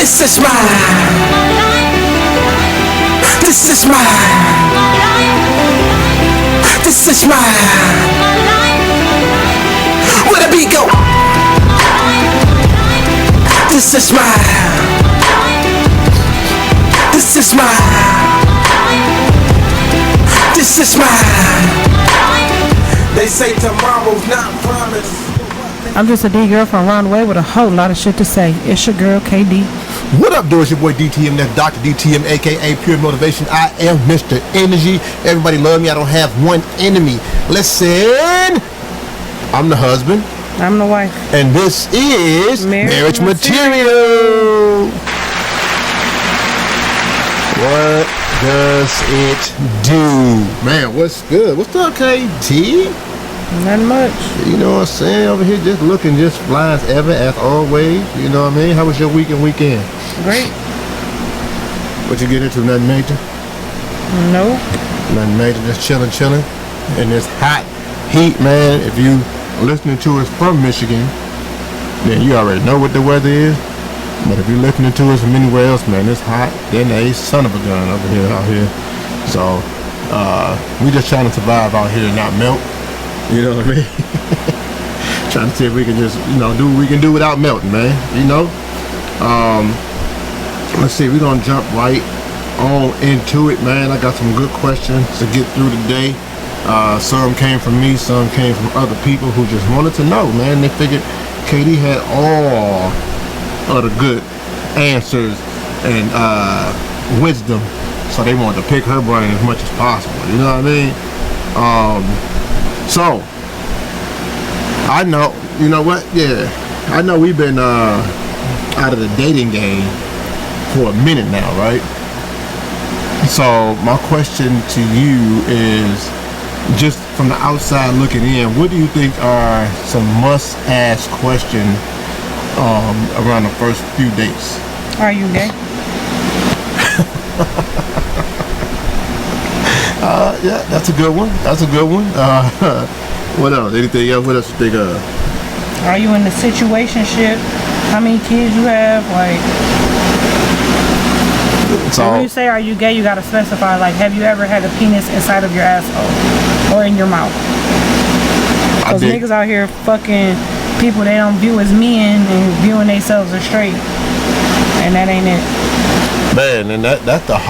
This is mine. This is mine. This is mine. Where the beat go? This is mine. This is mine. This is mine. They say tomorrow's not promised. I'm just a D girl from Runway with a whole lot of shit to say. It's your girl, KD. What up, dude? It's your boy DTM. That's Dr. DTM, aka Pure Motivation. I am Mr. Energy. Everybody love me. I don't have one enemy. Listen, I'm the husband. I'm the wife. And this is Marriage Material. What does it do? Man, what's good? What's up, KT? Not much. You know what I'm saying? Over here just looking just fly as ever, as always. You know what I mean? How was your week and weekend? Great. What you get into? Nothing major? No. Nothing major, just chilling. And this hot heat, man. If you listening to us from Michigan, then you already know what the weather is. But if you're listening to us from anywhere else, man, it's hot. Then a son of a gun over here, out here. So, we just trying to survive out here and not melt. You know what I mean? Trying to see if we can just, do what we can do without melting, man. Let's see, we're gonna jump right on into it, man. I got some good questions to get through today. Some came from me, some came from other people who just wanted to know, man. They figured KD had all of the good answers and wisdom, so they wanted to pick her brain as much as possible. You know what I mean? So, I know, you know what? Yeah, I know we've been out of the dating game for a minute now, right? So, my question to you is, just from the outside looking in, what do you think are some must-ask questions around the first few dates? Are you gay? Yeah, that's a good one. What else? Anything else? What else you think of? Are you in the situationship? How many kids you have? Like, so when you say are you gay, you gotta specify. Like, have you ever had a penis inside of your asshole or in your mouth? Because niggas out here fucking people they don't view as men and viewing themselves as straight, and that ain't it. Man, and I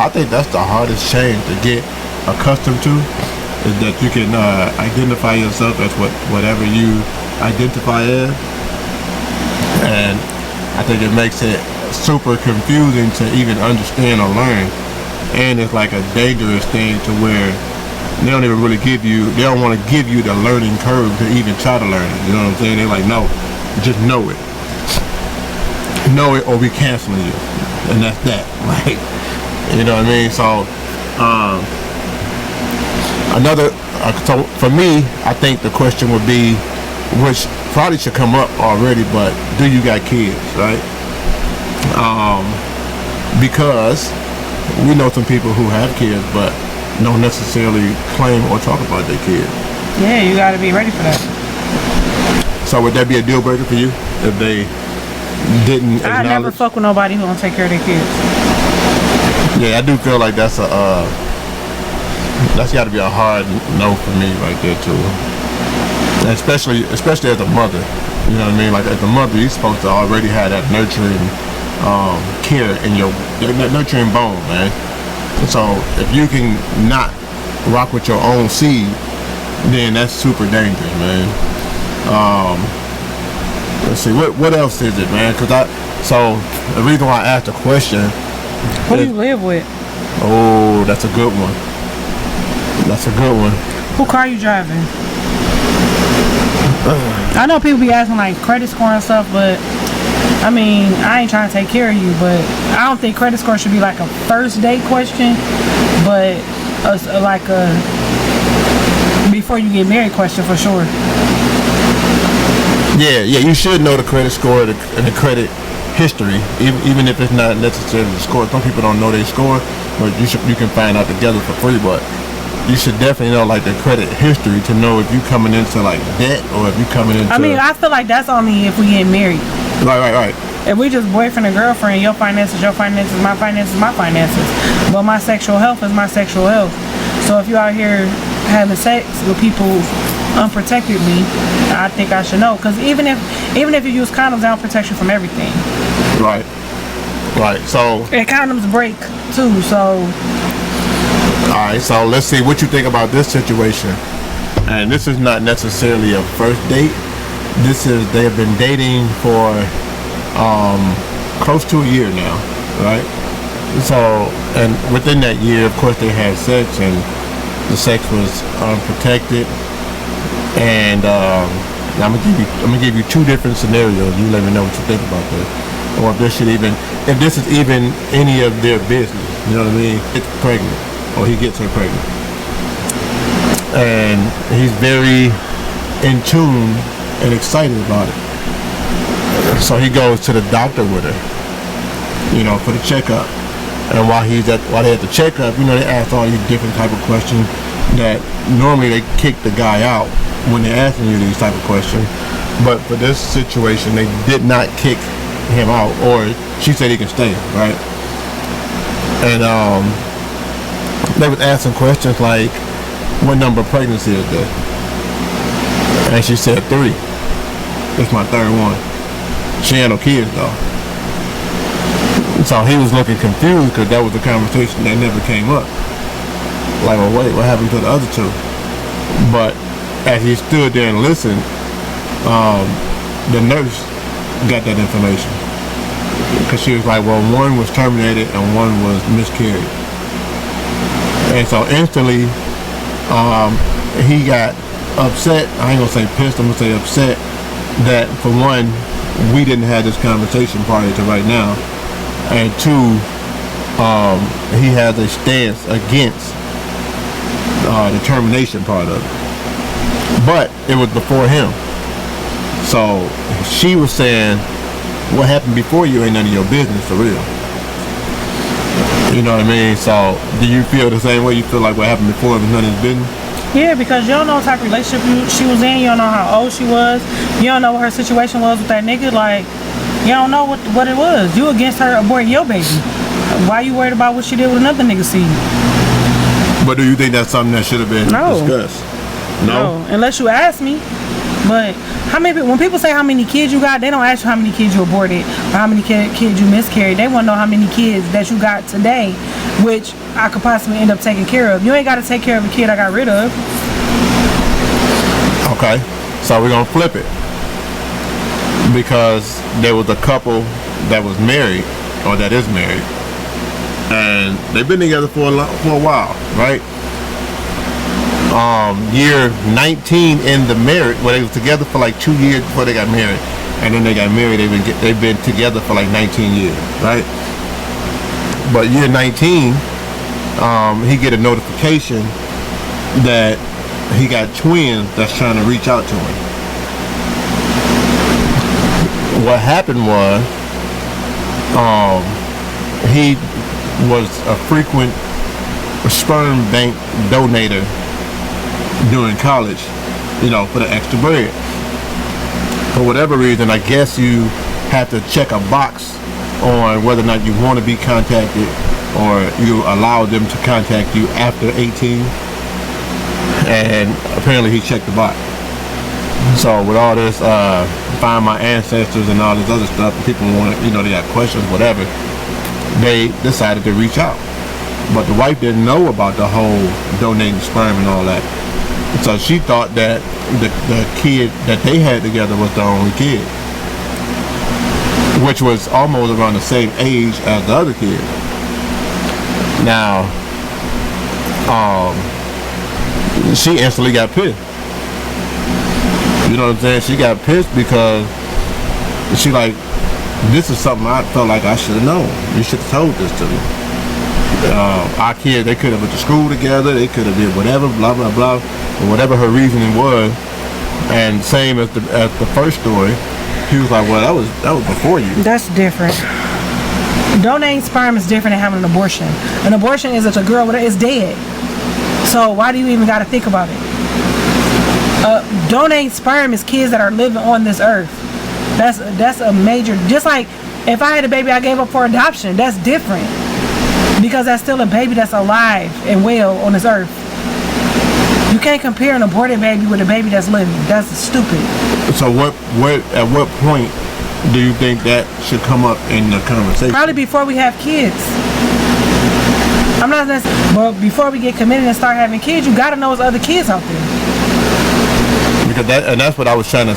think that's the hardest change to get accustomed to, is that you can identify yourself as whatever you identify as, and I think it makes it super confusing to even understand or learn, and it's like a dangerous thing to where they don't even really they don't want to give you the learning curve to even try to learn it. You know what I'm saying? They're like, no, just know it or we canceling you, and that's that. Like, you know what I mean? So so for me, I think the question would be, which probably should come up already, but do you got kids, right? Because we know some people who have kids, but don't necessarily claim or talk about their kids. Yeah, you got to be ready for that. So would that be a deal breaker for you if they didn't acknowledge? I never fuck with nobody who don't take care of their kids. Yeah, I do feel like that's got to be a hard no for me right there too. And especially as a mother, you know what I mean? Like as a mother, you're supposed to already have that nurturing care in your nurturing bone, man. So if you can not rock with your own seed, then that's super dangerous, man. Let's see, what else is it, man? So the reason why I asked the question. Who do you live with? Oh, that's a good one. Who car you driving? I know people be asking like credit score and stuff, but I mean, I ain't trying to take care of you, but I don't think credit score should be like a first date question, but like a before you get married question for sure. Yeah, you should know the credit score and the credit history, even if it's not necessarily the score. Some people don't know their score, but you can find out together for free. But you should definitely know like the credit history to know if you coming into like debt or if you coming into. I mean, I feel like that's only if we get married. Right. If we just boyfriend and girlfriend, your finances, my finances, my finances. But my sexual health is my sexual health. So if you out here having sex with people unprotectedly, I think I should know. Because even if you use condoms, they don't protect you from everything. Right. So. And condoms break too. So. All right. So let's see what you think about this situation. And this is not necessarily a first date. They have been dating for close to a year now, right? So, and within that year, of course, they had sex, and the sex was unprotected. And I'm gonna give you two different scenarios. You let me know what you think about this, or if this is even any of their business. You know what I mean? It's pregnant, or he gets her pregnant, and he's very in tune and excited about it. So he goes to the doctor with her, for the checkup. And while they at the checkup, they ask all these different type of questions that normally they kick the guy out when they're asking you these type of questions. But for this situation, they did not kick him out, or she said he can stay, right? And they was asking questions like, what number of pregnancy is this? And she said 3. It's my 3rd one. She had no kids though. So he was looking confused because that was a conversation that never came up. Like, well, wait, what happened to the other 2? But as he stood there and listened, the nurse got that information. Because she was like, well, 1 was terminated and 1 was miscarried. And so instantly, he got upset. I ain't gonna say pissed, I'm gonna say upset that, for one, we didn't have this conversation prior to right now, and 2, he has a stance against the termination part of it. But it was before him. So she was saying, what happened before you ain't none of your business, for real. You know what I mean? So do you feel the same way? You feel like what happened before was none of his business? Yeah, because you don't know what type of relationship she was in. You don't know how old she was. You don't know what her situation was with that nigga. Like, you don't know what it was. You against her aborting your baby. Why you worried about what she did with another nigga seed? But do you think that's something that should have been discussed? No? Unless you ask me. But when people say how many kids you got, they don't ask you how many kids you aborted or how many kids you miscarried. They want to know how many kids that you got today, which I could possibly end up taking care of. You ain't got to take care of a kid I got rid of. Okay, so we're going to flip it. Because there was a couple that was married, or that is married, and they've been together for a while, right? Year 19 in the marriage, well, they was together for like 2 years before they got married, and then they got married. They've been together for like 19 years, right? But year 19, he get a notification that he got twins that's trying to reach out to him. What happened was, he was a frequent sperm bank donator during college, for the extra bread. For whatever reason, I guess you have to check a box on whether or not you want to be contacted, or you allow them to contact you after 18. And apparently he checked the box. So with all this find my ancestors and all this other stuff, people want to, they got questions, whatever, they decided to reach out. But the wife didn't know about the whole donating sperm and all that. So she thought that the kid that they had together was the only kid, which was almost around the same age as the other kid. Now, she instantly got pissed. You know what I'm saying? She got pissed because she like, this is something I felt like I should have known. You should have told this to me. Our kids, they could have went to school together, they could have did whatever, blah, blah, blah, or whatever her reasoning was. And same as the first story, he was like, well, that was before you. That's different. Donating sperm is different than having an abortion. An abortion is that a girl is dead. So why do you even got to think about it? Donating sperm is kids that are living on this earth. That's a major. Just like if I had a baby I gave up for adoption, that's different because that's still a baby that's alive and well on this earth. You can't compare an aborted baby with a baby that's living. That's stupid. So at what point do you think that should come up in the conversation? Probably before we have kids. I'm not necessarily, but before we get committed and start having kids, you gotta know there's other kids out there. Because that's what I was trying to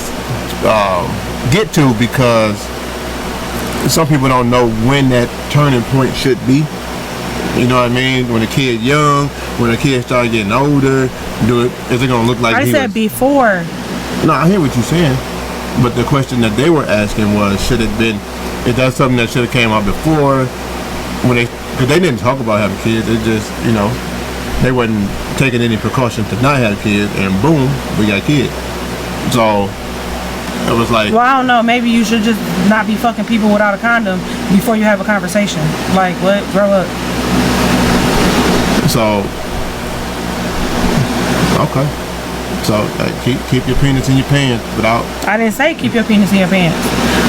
get to, because some people don't know when that turning point should be. You know what I mean? When a kid young, when a kid start getting older, is it gonna look like? I said before. No, I hear what you're saying, but the question that they were asking was, should it been? Is that something that should have came out before? Because they didn't talk about having kids. It just, they wasn't taking any precaution to not have kids, and boom, we got kids. So it was like, well, I don't know. Maybe you should just not be fucking people without a condom before you have a conversation. Like, what? Grow up. So, okay. So keep your penis in your pants without. I didn't say keep your penis in your pants.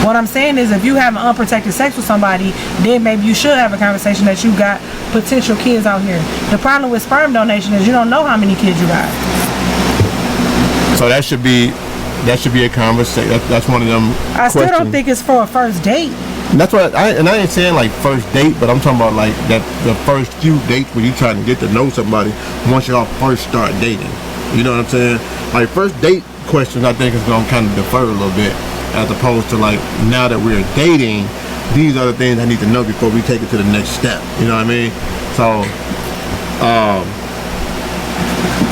What I'm saying is, if you have unprotected sex with somebody, then maybe you should have a conversation that you got potential kids out here. The problem with sperm donation is you don't know how many kids you got. So that should be a conversation. That's one of them. I still don't think it's for a first date. That's what I ain't saying like first date, but I'm talking about like that the first few dates when you trying to get to know somebody once y'all first start dating. You know what I'm saying? Like first date questions, I think is gonna kind of defer a little bit, as opposed to like now that we're dating, these are the things I need to know before we take it to the next step. You know what I mean? So,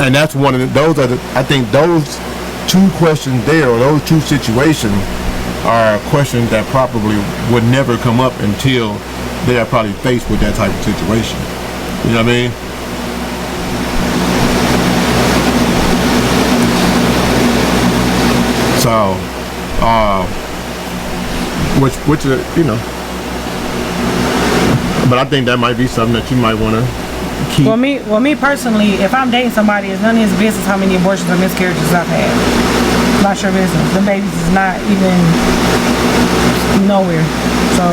and that's one of those are I think those two questions there, or those two situations, are questions that probably would never come up until they are probably faced with that type of situation. You know what I mean? So, which but I think that might be something that you might want to keep. Well, me personally, if I'm dating somebody, it's none of his business how many abortions or miscarriages I've had. Not your business. The babies is not even nowhere. So.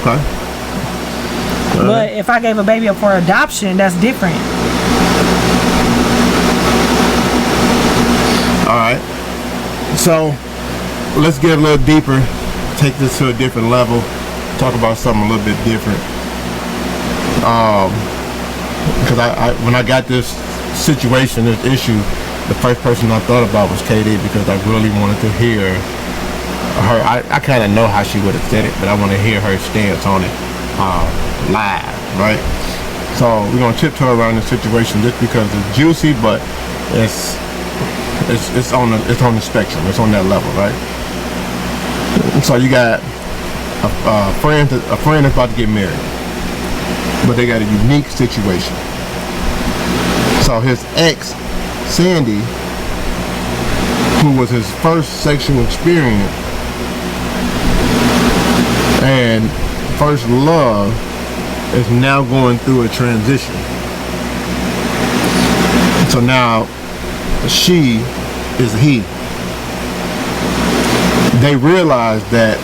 Okay. But if I gave a baby up for adoption, that's different. Alright, so let's get a little deeper, take this to a different level, talk about something a little bit different. Because when I got this situation, this issue, the first person I thought about was Katie, because I really wanted to hear her. I kind of know how she would have said it, but I want to hear her stance on it live, right? So we're going to tiptoe around the situation just because it's juicy, but it's on the spectrum. It's on that level, right? So you got a friend that's about to get married, but they got a unique situation. So his ex, Sandy, who was his first sexual experience and first love, is now going through a transition. So now she is he. They realized that,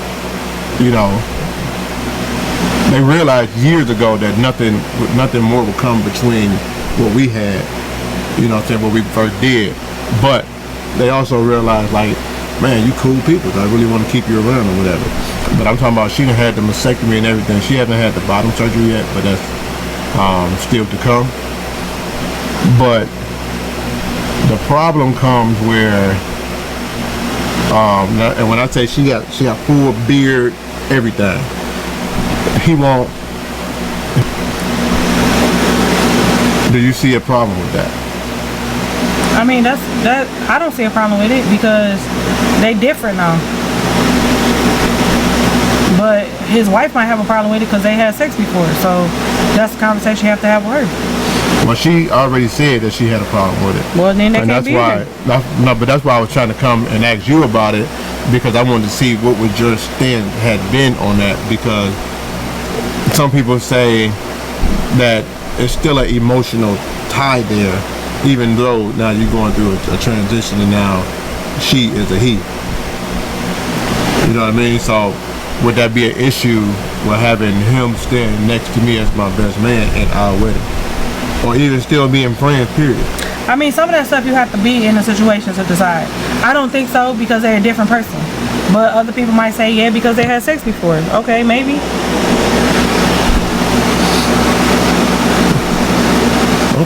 they realized years ago that nothing more would come between what we had, what we first did. But they also realized, like, man, you cool people. I really want to keep you around or whatever. But I'm talking about she done had the mastectomy and everything. She hasn't had the bottom surgery yet, but that's still to come. But the problem comes where, and when I say she got full beard, everything, he won't. Do you see a problem with that? I mean, that I don't see a problem with it because they different now. But his wife might have a problem with it because they had sex before. So that's the conversation you have to have with her. Well, she already said that she had a problem with it. Well, then that can't be here. But that's why I was trying to come and ask you about it, because I wanted to see what would your stand had been on that, because some people say that it's still an emotional tie there, even though now you're going through a transition and now she is a he. You know what I mean? So would that be an issue with having him stand next to me as my best man at our wedding? Or even still being friends, period? I mean, some of that stuff you have to be in a situation to decide. I don't think so because they're a different person. But other people might say, yeah, because they had sex before. Okay, maybe.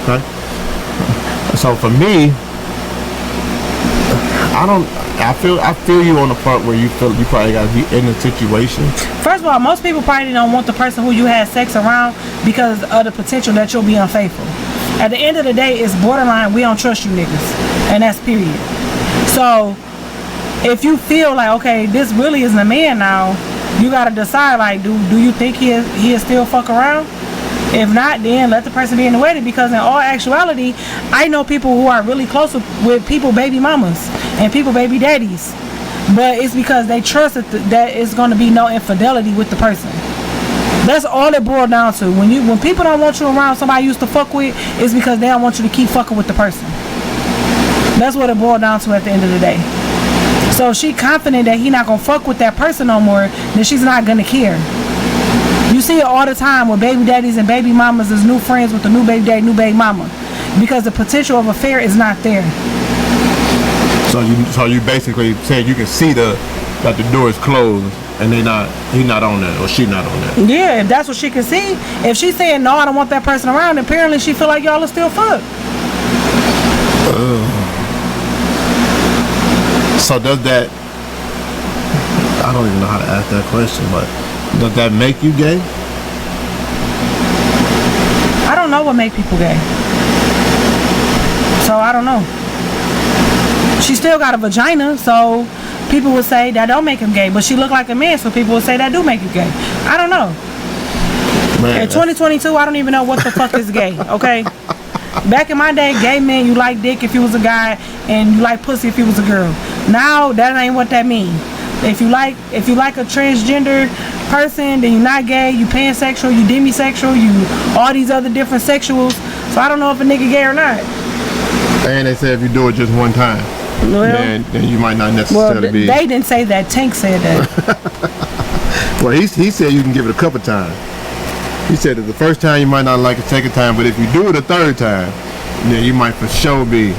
Okay. So for me, I feel you on the part where you feel you probably gotta be in a situation. First of all, most people probably don't want the person who you had sex around because of the potential that you'll be unfaithful. At the end of the day, it's borderline, we don't trust you niggas. And that's period. So, if you feel like, okay, this really isn't a man now, you gotta decide, like, do you think he'll still fuck around? If not, then let the person be in the wedding, because in all actuality, I know people who are really close with people baby mamas and people baby daddies. But it's because they trust that it's going to be no infidelity with the person. That's all it boils down to. When people don't want you around somebody you used to fuck with, it's because they don't want you to keep fucking with the person. That's what it boils down to at the end of the day. So if she confident that he not going to fuck with that person no more, then she's not going to care. You see it all the time where baby daddies and baby mamas is new friends with the new baby daddy, new baby mama, because the potential of affair is not there. So you basically said you can see that the door is closed and he's not on that, or she not on that. Yeah, if that's what she can see. If she's saying no, I don't want that person around, apparently she feel like y'all are still fucked. So does that? I don't even know how to ask that question, but does that make you gay? I don't know what make people gay. So I don't know. She still got a vagina, so people would say that don't make him gay. But she look like a man, so people would say that do make you gay. I don't know. Man, in 2022, I don't even know what the fuck is gay, okay? Back in my day, gay men, you like dick if you was a guy, and you like pussy if you was a girl. Now, that ain't what that mean. If you like a transgender person, then you're not gay, you pansexual, you demisexual, you all these other different sexuals. So I don't know if a nigga gay or not. And they say if you do it just one time, Well, then you might not necessarily be. They didn't say that. Tank said that. Well, he said you can give it a couple times. He said that the first time you might not like it, second time, but if you do it a third time, then you might for sure be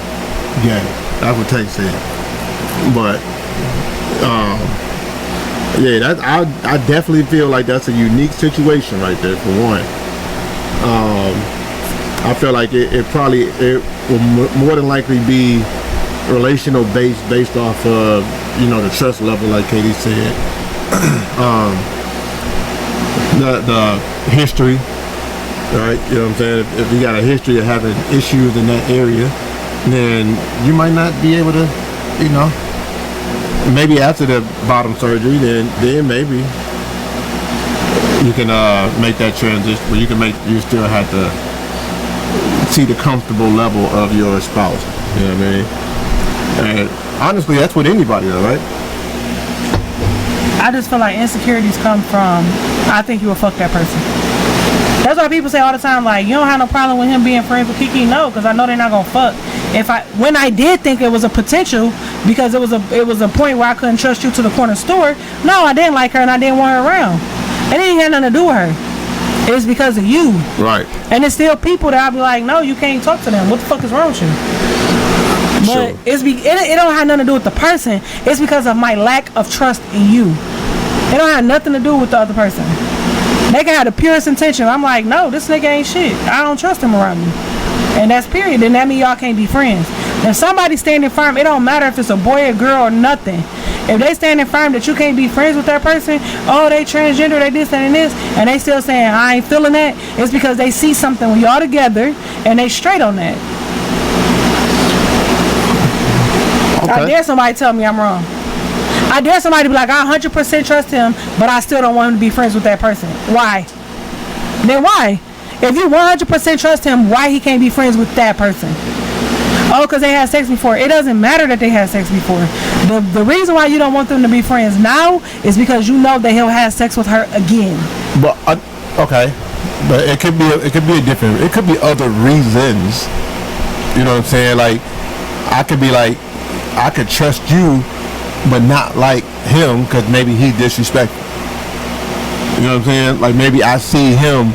gay. That's what Tank said. But yeah, I definitely feel like that's a unique situation right there. For one, I feel like it will more than likely be relational based off of the trust level, like Katie said. The history, right? You know what I'm saying? If you got a history of having issues in that area, then you might not be able to, maybe after the bottom surgery, then maybe you can make that transition, but you still have to see the comfortable level of your spouse. You know what I mean? And honestly, that's with anybody, though, right? I just feel like insecurities come from, I think you will fuck that person. That's why people say all the time, like, you don't have no problem with him being friends with Kiki. No, because I know they're not gonna fuck. When I did think it was a potential, because it was a point where I couldn't trust you to the corner store. No, I didn't like her and I didn't want her around. It ain't had nothing to do with her. It's because of you. Right. And it's still people that I'll be like, no, you can't talk to them. What the fuck is wrong with you? But Sure. it don't have nothing to do with the person. It's because of my lack of trust in you. It don't have nothing to do with the other person. They can have the purest intention. I'm like, no, this nigga ain't shit. I don't trust him around me. And that's period. Then that means y'all can't be friends. If somebody's standing firm, it don't matter if it's a boy or girl or nothing. If they standing firm that you can't be friends with that person, oh, they transgender, they this, that, and this, and they still saying, I ain't feeling that, it's because they see something when y'all together and they straight on that. Okay. I dare somebody tell me I'm wrong. I dare somebody to be like, I 100% trust him, but I still don't want him to be friends with that person. Why? Then why? If you 100% trust him, why he can't be friends with that person? Oh, because they had sex before. It doesn't matter that they had sex before. The reason why you don't want them to be friends now is because you know that he'll have sex with her again. But okay, but it could be other reasons. You know what I'm saying? Like, I could be like, I could trust you, but not like him because maybe he disrespectful. You know what I'm saying? Like maybe I see him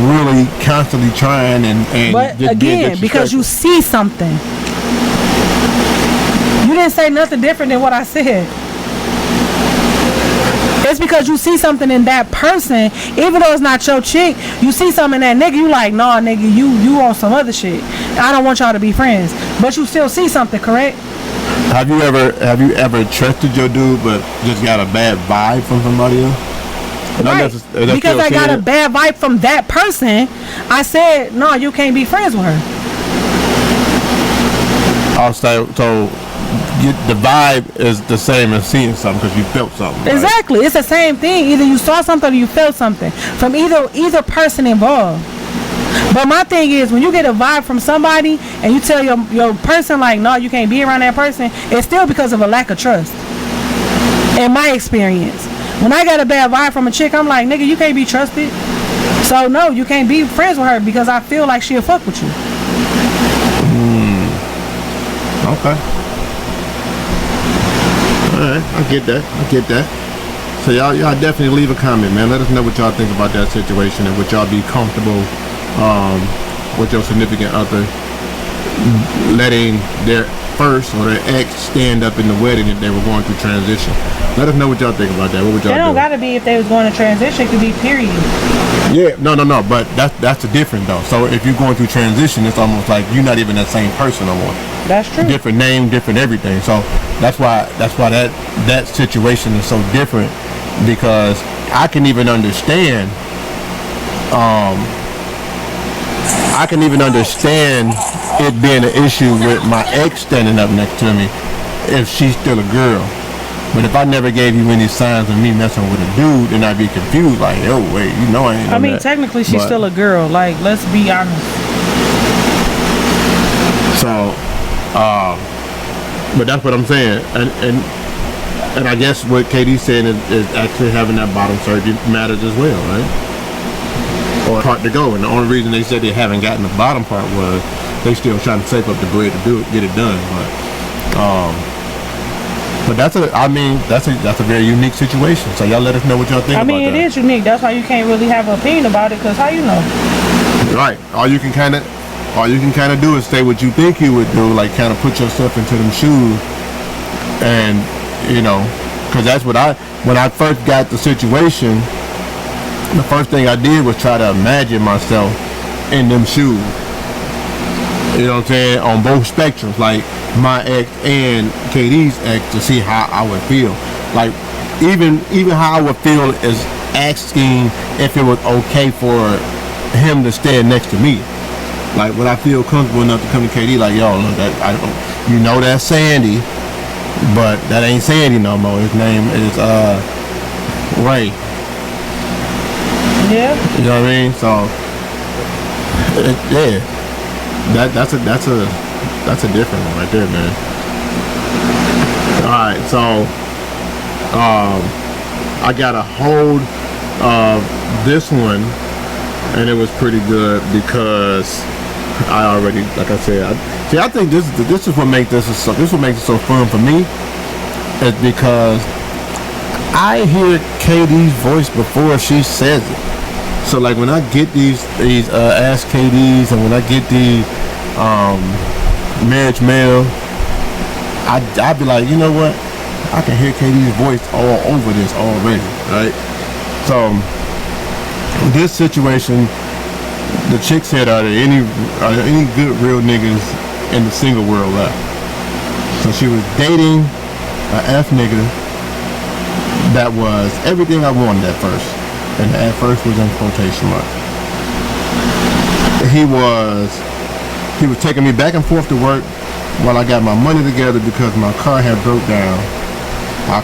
really constantly trying and but just again, because you see something. You didn't say nothing different than what I said. It's because you see something in that person, even though it's not your chick. You see something in that nigga, you like, nah, nigga, you on some other shit. I don't want y'all to be friends, but you still see something, correct? Have you ever trusted your dude, but just got a bad vibe from somebody else? Right. Because I got a bad vibe from that person, I said, no, you can't be friends with her. So the vibe is the same as seeing something because you felt something. Right? Exactly. It's the same thing. Either you saw something or you felt something from either person involved. But my thing is, when you get a vibe from somebody and you tell your person like, no, you can't be around that person, it's still because of a lack of trust. In my experience. When I got a bad vibe from a chick, I'm like, nigga, you can't be trusted. So no, you can't be friends with her because I feel like she'll fuck with you. Okay. Alright, I get that. So y'all definitely leave a comment, man. Let us know what y'all think about that situation and would y'all be comfortable with your significant other letting their first or their ex stand up in the wedding if they were going through transition. Let us know what y'all think about that. What would y'all do? It don't gotta be if they was going to transition. It could be period. Yeah, no. But that's the difference though. So if you're going through transition, it's almost like you're not even that same person no more. That's true. Different name, different everything. So that's why that situation is so different, because I can even understand. I can even understand it being an issue with my ex standing up next to me if she's still a girl. But if I never gave you any signs of me messing with a dude, then I'd be confused. Like, oh wait, you know I ain't. I mean, technically she's still a girl. Like, let's be honest. So, but that's what I'm saying, and I guess what Katie's saying is actually having that bottom surgery matters as well, right? Or part to go, and the only reason they said they haven't gotten the bottom part was they still trying to save up the bread to get it done. But that's a very unique situation. So y'all let us know what y'all think. I mean, it is unique. That's why you can't really have an opinion about it, because how you know? Right. All you can kind of do is say what you think you would do, like kind of put yourself into them shoes, and because that's what when I first got the situation. The first thing I did was try to imagine myself in them shoes. You know what I'm saying? On both spectrums, like my ex and KD's ex, to see how I would feel. Like even how I would feel is asking if it was okay for him to stand next to me. Like, would I feel comfortable enough to come to KD like, yo, look, that's Sandy, but that ain't Sandy no more. His name is Ray. Yeah. You know what I mean? So, yeah, that's a different one right there, man. All right, so I got a hold of this one, and it was pretty good because I already, like I said, I think this is what makes this what makes it so fun for me, is because I hear KD's voice before she says it. So like when I get these Ask KDs, and when I get the marriage mail, I be like, you know what? I can hear KD's voice all over this already, right? So this situation, the chick said, are there any good real niggas in the single world left? So she was dating an F nigga that was everything I wanted at first. And at first was in quotation marks. He was taking me back and forth to work while I got my money together because my car had broke down. Our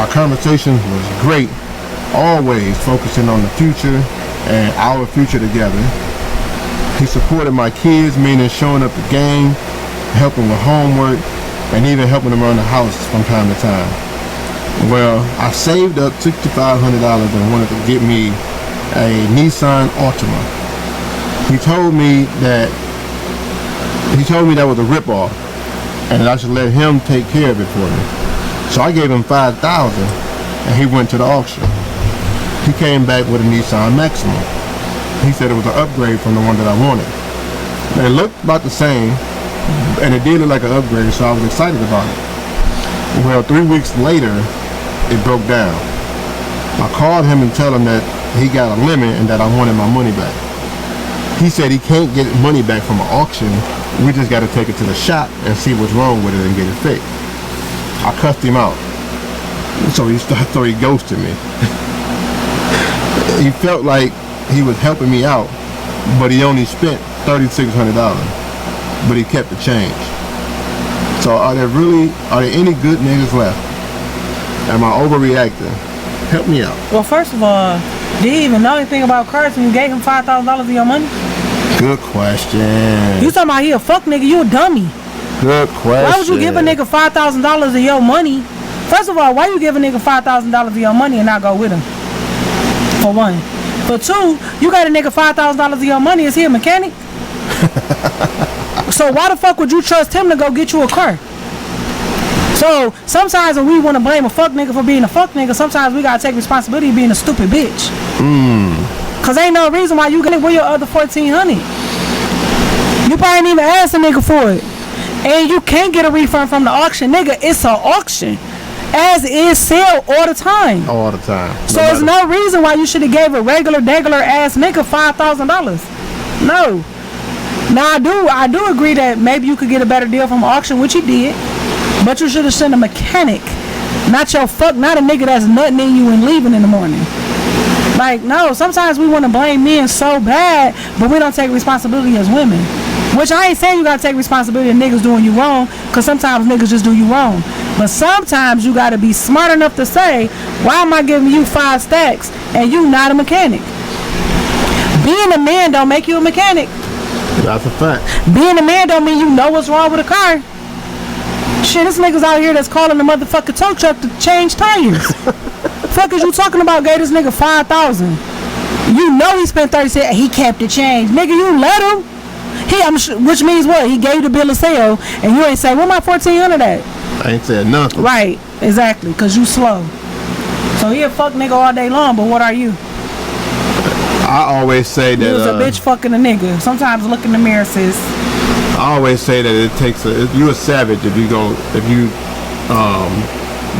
conversation was great, always focusing on the future and our future together. He supported my kids, meaning showing up to game, helping with homework, and even helping them around the house from time to time. Well, I saved up $6,500 and wanted to get me a Nissan Altima. He told me that was a ripoff, and I should let him take care of it for me. So I gave him $5,000, and he went to the auction. He came back with a Nissan Maxima. He said it was an upgrade from the one that I wanted. And it looked about the same, and it did look like an upgrade, so I was excited about it. Well, 3 weeks later, it broke down. I called him and told him that he got a limit and that I wanted my money back. He said he can't get money back from an auction. We just got to take it to the shop and see what's wrong with it and get it fixed. I cussed him out. So he ghosted me. He felt like he was helping me out, but he only spent $3,600, but he kept the change. So are there any good niggas left? Am I overreacting? Help me out. Well, first of all, do you even know anything about cars when you gave him $5,000 of your money? Good question. You talking about he a fuck nigga, you a dummy. Good question. Why would you give a nigga $5,000 of your money? First of all, why you give a nigga $5,000 of your money and not go with him? For one. For two, you got a nigga $5,000 of your money. Is he a mechanic? So why the fuck would you trust him to go get you a car? So sometimes when we want to blame a fuck nigga for being a fuck nigga, sometimes we gotta take responsibility of being a stupid bitch. Cause ain't no reason why you gonna win your other $1,400. You probably didn't even ask a nigga for it. And you can't get a refund from the auction. Nigga, it's an auction. As is sale all the time. All the time. So there's no reason why you should have gave a regular ass nigga $5,000. No. Now I do agree that maybe you could get a better deal from an auction, which he did. But you should have sent a mechanic. Not a nigga that's nutting in you and leaving in the morning. Like, no, sometimes we want to blame men so bad, but we don't take responsibility as women. Which I ain't saying you gotta take responsibility of niggas doing you wrong, cause sometimes niggas just do you wrong. But sometimes you gotta be smart enough to say, why am I giving you 5 stacks and you not a mechanic? Being a man don't make you a mechanic. That's a fact. Being a man don't mean you know what's wrong with a car. Shit, this nigga's out here that's calling the motherfucking tow truck to change tires. Fuck is you talking about? Gave this nigga $5,000. You know he spent 36. He kept the change, nigga. You let him. Which means what? He gave the bill of sale, and you ain't say, "Where my $1,400 at?" I ain't said nothing. Right, exactly, cause you slow. So he a fuck nigga all day long, but what are you? I always say that you was a bitch fucking a nigga. Sometimes look in the mirror, sis. I always say that it takes you a savage if you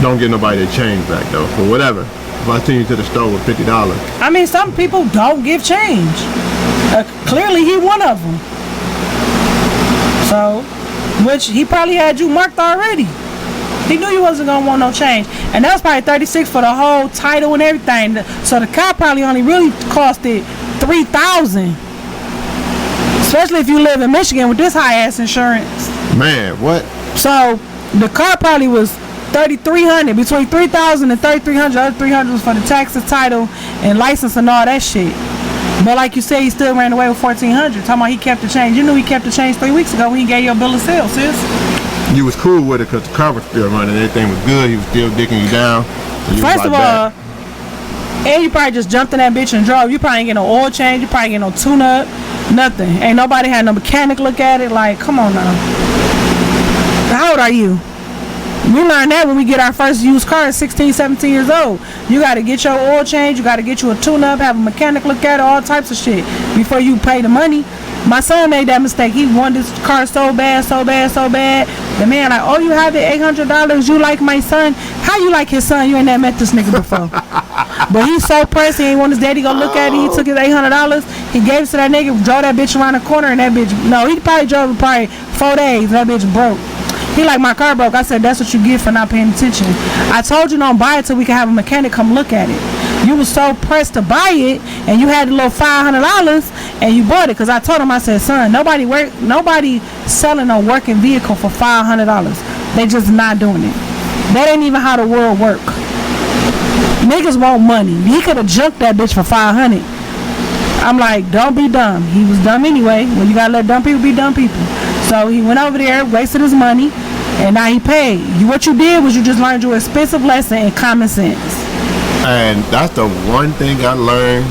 don't get nobody to change back though, for whatever. If I send you to the store with $50. I mean, some people don't give change. Clearly, he one of them. So, which he probably had you marked already. He knew you wasn't gonna want no change, and that was probably 36 for the whole title and everything. So the car probably only really costed $3,000. Especially if you live in Michigan with this high ass insurance. Man, what? So the car probably was $3,300, between $3,000 and $3,300. The other $300 was for the taxes, title, and license and all that shit. But like you said, he still ran away with $1,400. Talking about he kept the change. You knew he kept the change 3 weeks ago when he gave you a bill of sale, sis. You was cool with it because the car was still running. Everything was good. He was still dicking you down. First of all, and you probably just jumped in that bitch and drove. You probably ain't get no oil change. You probably get no tune-up. Nothing. Ain't nobody had no mechanic look at it. Like, come on now. How old are you? We learned that when we get our first used car at 16, 17 years old. You got to get your oil change. You got to get you a tune-up, have a mechanic look at it, all types of shit before you pay the money. My son made that mistake. He wanted this car so bad. The man like, oh, you have it, $800. You like my son? How you like his son? You ain't never met this nigga before. But he's so pressed. He ain't want his daddy go look at it. He took his $800. He gave it to that nigga, drove that bitch around the corner, and that bitch, no, he probably drove it 4 days. That bitch broke. He like, my car broke. I said, that's what you get for not paying attention. I told you don't buy it till we can have a mechanic come look at it. You was so pressed to buy it, and you had a little $500, and you bought it. Because I told him, I said, son, nobody selling a working vehicle for $500. They just not doing it. That ain't even how the world work. Niggas want money. He could have junked that bitch for $500. I'm like, don't be dumb. He was dumb anyway. Well, you gotta let dumb people be dumb people. So he went over there, wasted his money, and now he paid. What you did was you just learned your expensive lesson in common sense. And that's the one thing I learned.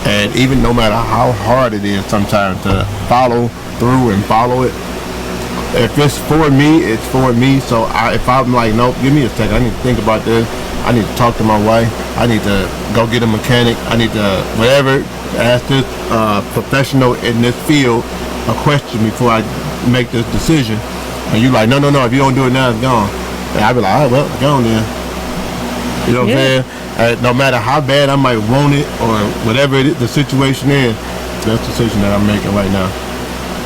And even no matter how hard it is sometimes to follow through and follow it, If it's for me, it's for me. So if I'm like, nope, give me a second. I need to think about this. I need to talk to my wife. I need to go get a mechanic. I need to whatever. Ask this professional in this field a question before I make this decision. And you like, no. If you don't do it now, it's gone. And I be like, all right, well, it's gone then. You know what I'm saying? No matter how bad I might want it or whatever the situation is, that's the decision that I'm making right now.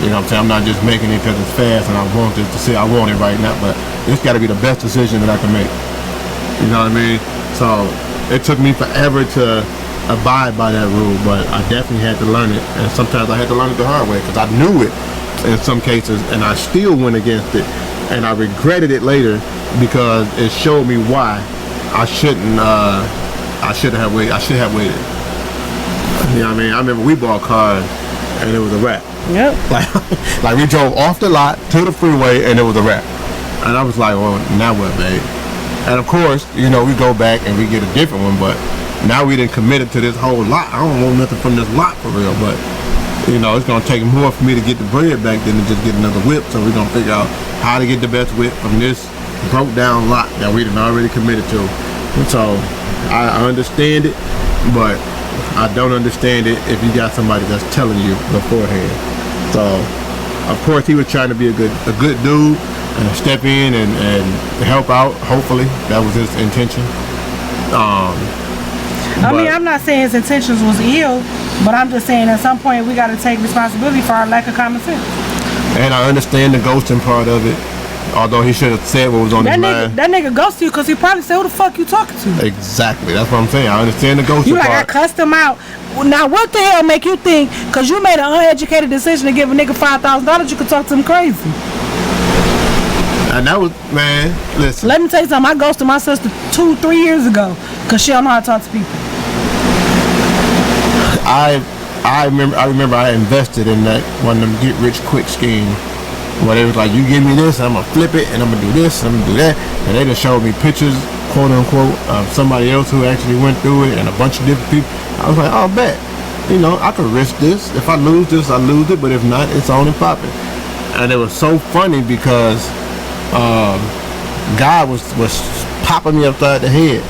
You know what I'm saying? I'm not just making it because it's fast and I want it to say I want it right now, but it's got to be the best decision that I can make. You know what I mean? So it took me forever to abide by that rule, but I definitely had to learn it, and sometimes I had to learn it the hard way because I knew it in some cases, and I still went against it, and I regretted it later because it showed me why I shouldn't. I should have waited. You know what I mean? I remember we bought cars, and it was a wrap. Yep. Like we drove off the lot to the freeway, and it was a wrap. And I was like, well, now what, babe? And of course, you know, we go back and we get a different one, but now we didn't commit it to this whole lot. I don't want nothing from this lot for real, but you know, it's gonna take more for me to get the bread back than to just get another whip. So we're gonna figure out how to get the best whip from this broke down lot that we done already committed to. And so I understand it, but I don't understand it if you got somebody that's telling you beforehand. So of course he was trying to be a good dude and step in and help out. Hopefully that was his intention. I mean, I'm not saying his intentions was ill, but I'm just saying at some point we got to take responsibility for our lack of common sense. And I understand the ghosting part of it, although he should have said what was on his mind. That nigga ghosted you because he probably said, who the fuck you talking to? Exactly, that's what I'm saying. I understand the ghosting you like, part. I cussed him out. Now what the hell make you think, because you made an uneducated decision to give a nigga $5,000, you could talk to him crazy? And that was, man, listen. Let me tell you something, I ghosted my sister 2-3 years ago because she don't know how to talk to people. I remember I invested in that one of them get rich quick scheme where they was like, you give me this, I'm gonna flip it, and I'm gonna do this, and I'm gonna do that, and they just showed me pictures, quote unquote, of somebody else who actually went through it and a bunch of different people. I was like, oh, bet, you know, I could risk this. If I lose this, I lose it, but if not, it's on and popping. And it was so funny because God was popping me upside the head.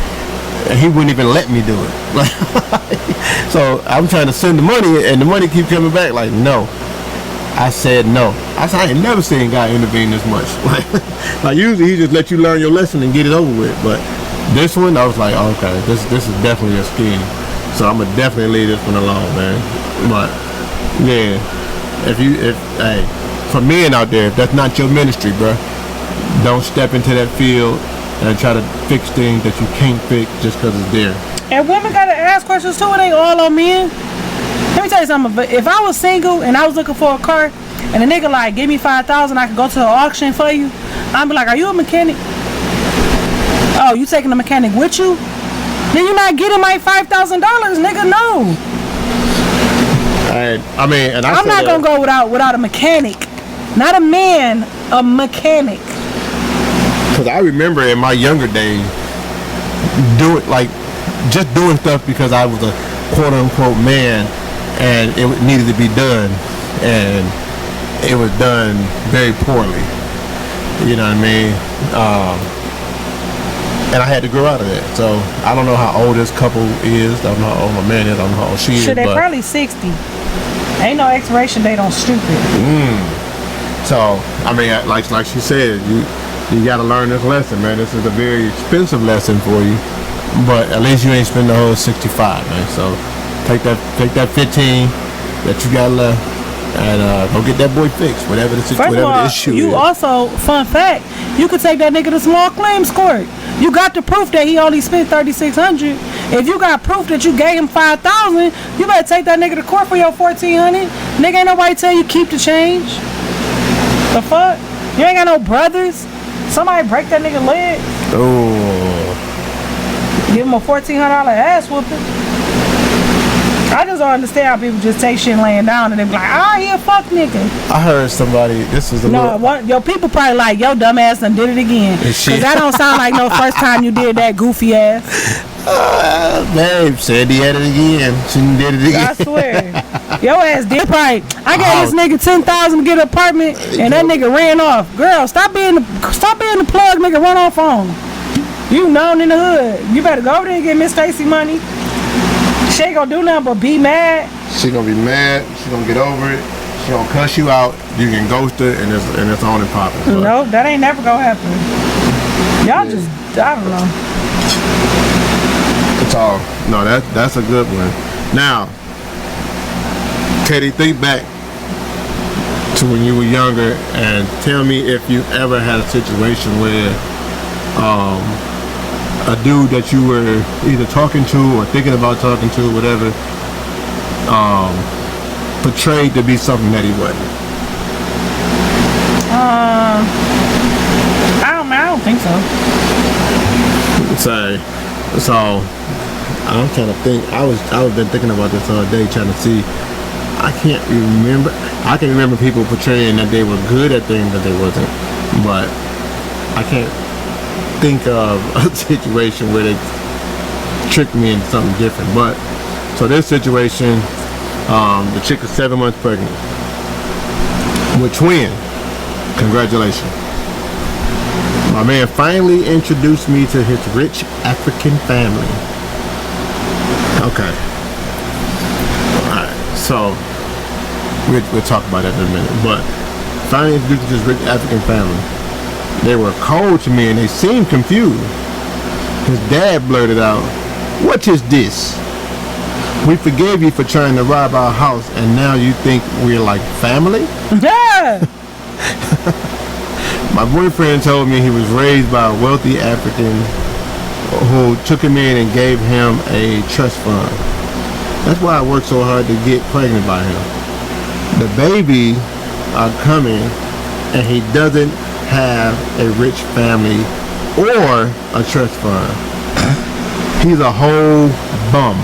And he wouldn't even let me do it. So I'm trying to send the money, and the money keep coming back. Like, no. I said no. I ain't never seen God intervene this much. Like usually he just let you learn your lesson and get it over with. But this one, I was like, oh, okay, this is definitely a scheme. So I'm gonna definitely leave this one alone, man. But yeah, hey, for men out there, if that's not your ministry, bro, don't step into that field and try to fix things that you can't fix just because it's there. And women gotta ask questions too. It ain't all on men. Let me tell you something. If I was single and I was looking for a car, and a nigga like, give me $5,000, I could go to the auction for you, I'd be like, are you a mechanic? Oh, you taking the mechanic with you? Then you're not getting my $5,000, nigga. No. I mean, and I'm not gonna go without a mechanic. Not a man, a mechanic. Because I remember in my younger days just doing stuff because I was a quote unquote man and it needed to be done, and it was done very poorly. You know what I mean? And I had to grow out of that. So I don't know how old this couple is. I don't know how old my man is. I don't know how old she is. Shit, they probably 60. Ain't no expiration date on stupid. So I mean, like she said, you got to learn this lesson, man. This is a very expensive lesson for you, but at least you ain't spend the whole 65, man. So take that 15 that you got left and go get that boy fixed, whatever the issue is. You also, fun fact, you could take that nigga to small claims court. You got the proof that he only spent $3,600. If you got proof that you gave him $5,000, you better take that nigga to court for your $1,400. Nigga, ain't nobody tell you keep the change. The fuck? You ain't got no brothers. Somebody break that nigga leg. Oh. Give him a $1,400 ass whooping. I just don't understand how people just take shit laying down and they be like, he a fuck nigga. I heard somebody, this is a your people probably like, yo dumb ass done did it again. Cause that don't sound like no first time you did that goofy ass. Babe said he had it again. She did it again. I swear. Your ass did right. I gave this nigga 10,000 to get an apartment, and that nigga ran off. Girl, stop being the plug, nigga. Run off on. You known in the hood. You better go over there and get Miss Stacy money. She ain't gonna do nothing but be mad. She gonna be mad. She gonna get over it. She gonna cuss you out. You can ghost her, and it's on and popping. No, that ain't never gonna happen. Y'all just, I don't know. It's all. No, that's a good one. Now, Katie, think back to when you were younger and tell me if you ever had a situation where a dude that you were either talking to or thinking about talking to, whatever, portrayed to be something that he wasn't. I don't think so. So I'm trying to think. I was been thinking about this all day, trying to see. I can't remember. I can remember people portraying that they were good at things that they wasn't, but I can't think of a situation where they tricked me into something different. But so this situation, the chick is 7 months pregnant with twins. Congratulations. My man finally introduced me to his rich African family. Okay. Alright, so we'll talk about that in a minute. But finally introduced me to his rich African family. They were cold to me and they seemed confused. His dad blurted out, "What is this? We forgave you for trying to rob our house and now you think we're like family?" Yeah. My boyfriend told me he was raised by a wealthy African who took him in and gave him a trust fund. That's why I worked so hard to get pregnant by him. The babies are coming and he doesn't have a rich family or a trust fund. He's a whole bum.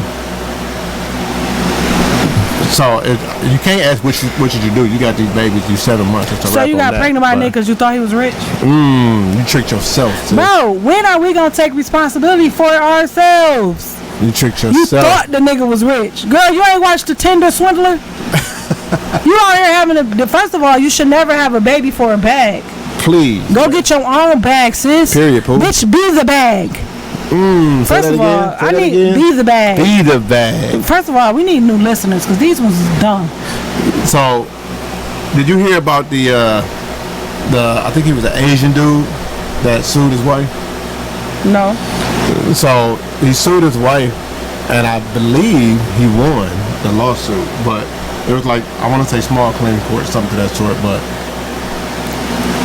So you can't ask what should you do. You got these babies. You 7 months. So you got pregnant by a nigga because you thought he was rich? You tricked yourself. Sis. Bro, when are we gonna take responsibility for ourselves? You tricked yourself. You thought the nigga was rich. Girl, you ain't watched the Tinder Swindler? You out here having first of all, you should never have a baby for a bag. Please. Go get your own bag, sis. Period, Pooh. Bitch, be the bag. First of all, I need be the bag. Be the bag. First of all, we need new listeners because these ones is dumb. So, did you hear about the I think he was an Asian dude that sued his wife? No. So he sued his wife, and I believe he won the lawsuit. But it was like, I want to say small claims court, something to that sort. But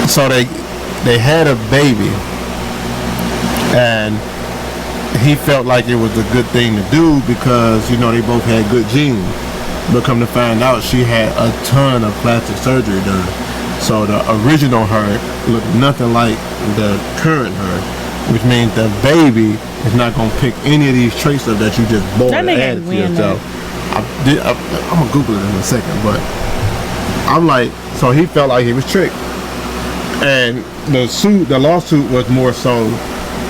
so they had a baby, and he felt like it was a good thing to do because, you know, they both had good genes. But come to find out, she had a ton of plastic surgery done. So the original her looked nothing like the current her, which means the baby is not going to pick any of these traits up that you just bought and added to yourself. I'm going to Google it in a second, but I'm like, so he felt like he was tricked. And the lawsuit was more so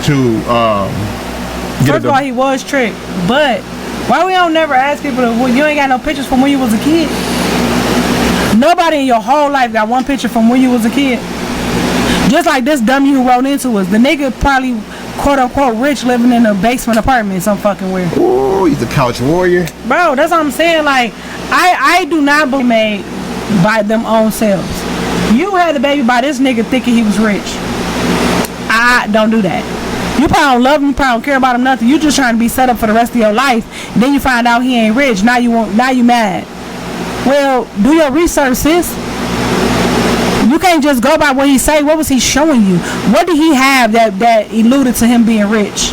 to first of all, he was tricked, but why we don't never ask people you ain't got no pictures from when you was a kid? Nobody in your whole life got one picture from when you was a kid. Just like this dummy who wrote into us. The nigga probably quote unquote rich, living in a basement apartment some fucking where. Ooh, he's a couch warrior. Bro, that's what I'm saying. Like, I do not believe made by them own selves. You had a baby by this nigga thinking he was rich. I don't do that. You probably don't love him, you probably don't care about him, nothing. You just trying to be set up for the rest of your life. And then you find out he ain't rich. Now you mad. Well, do your research, sis. You can't just go by what he say. What was he showing you? What did he have that alluded to him being rich?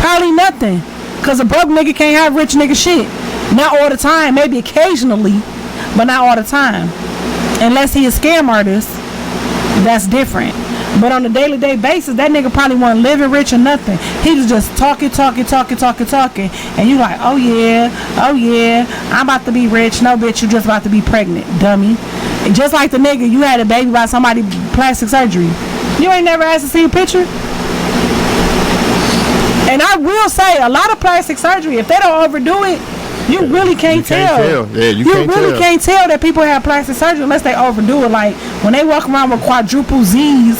Probably nothing. Cause a broke nigga can't have rich nigga shit. Not all the time, maybe occasionally, but not all the time. Unless he a scam artist, that's different. But on a daily basis, that nigga probably wasn't living rich or nothing. He was just talking. And you like, oh yeah, I'm about to be rich. No, bitch, you just about to be pregnant, dummy. And just like the nigga, you had a baby by somebody plastic surgery. You ain't never asked to see a picture? And I will say, a lot of plastic surgery, if they don't overdo it, you really can't tell. Yeah, you really can't tell that people have plastic surgery unless they overdo it. Like when they walk around with quadruple Z's,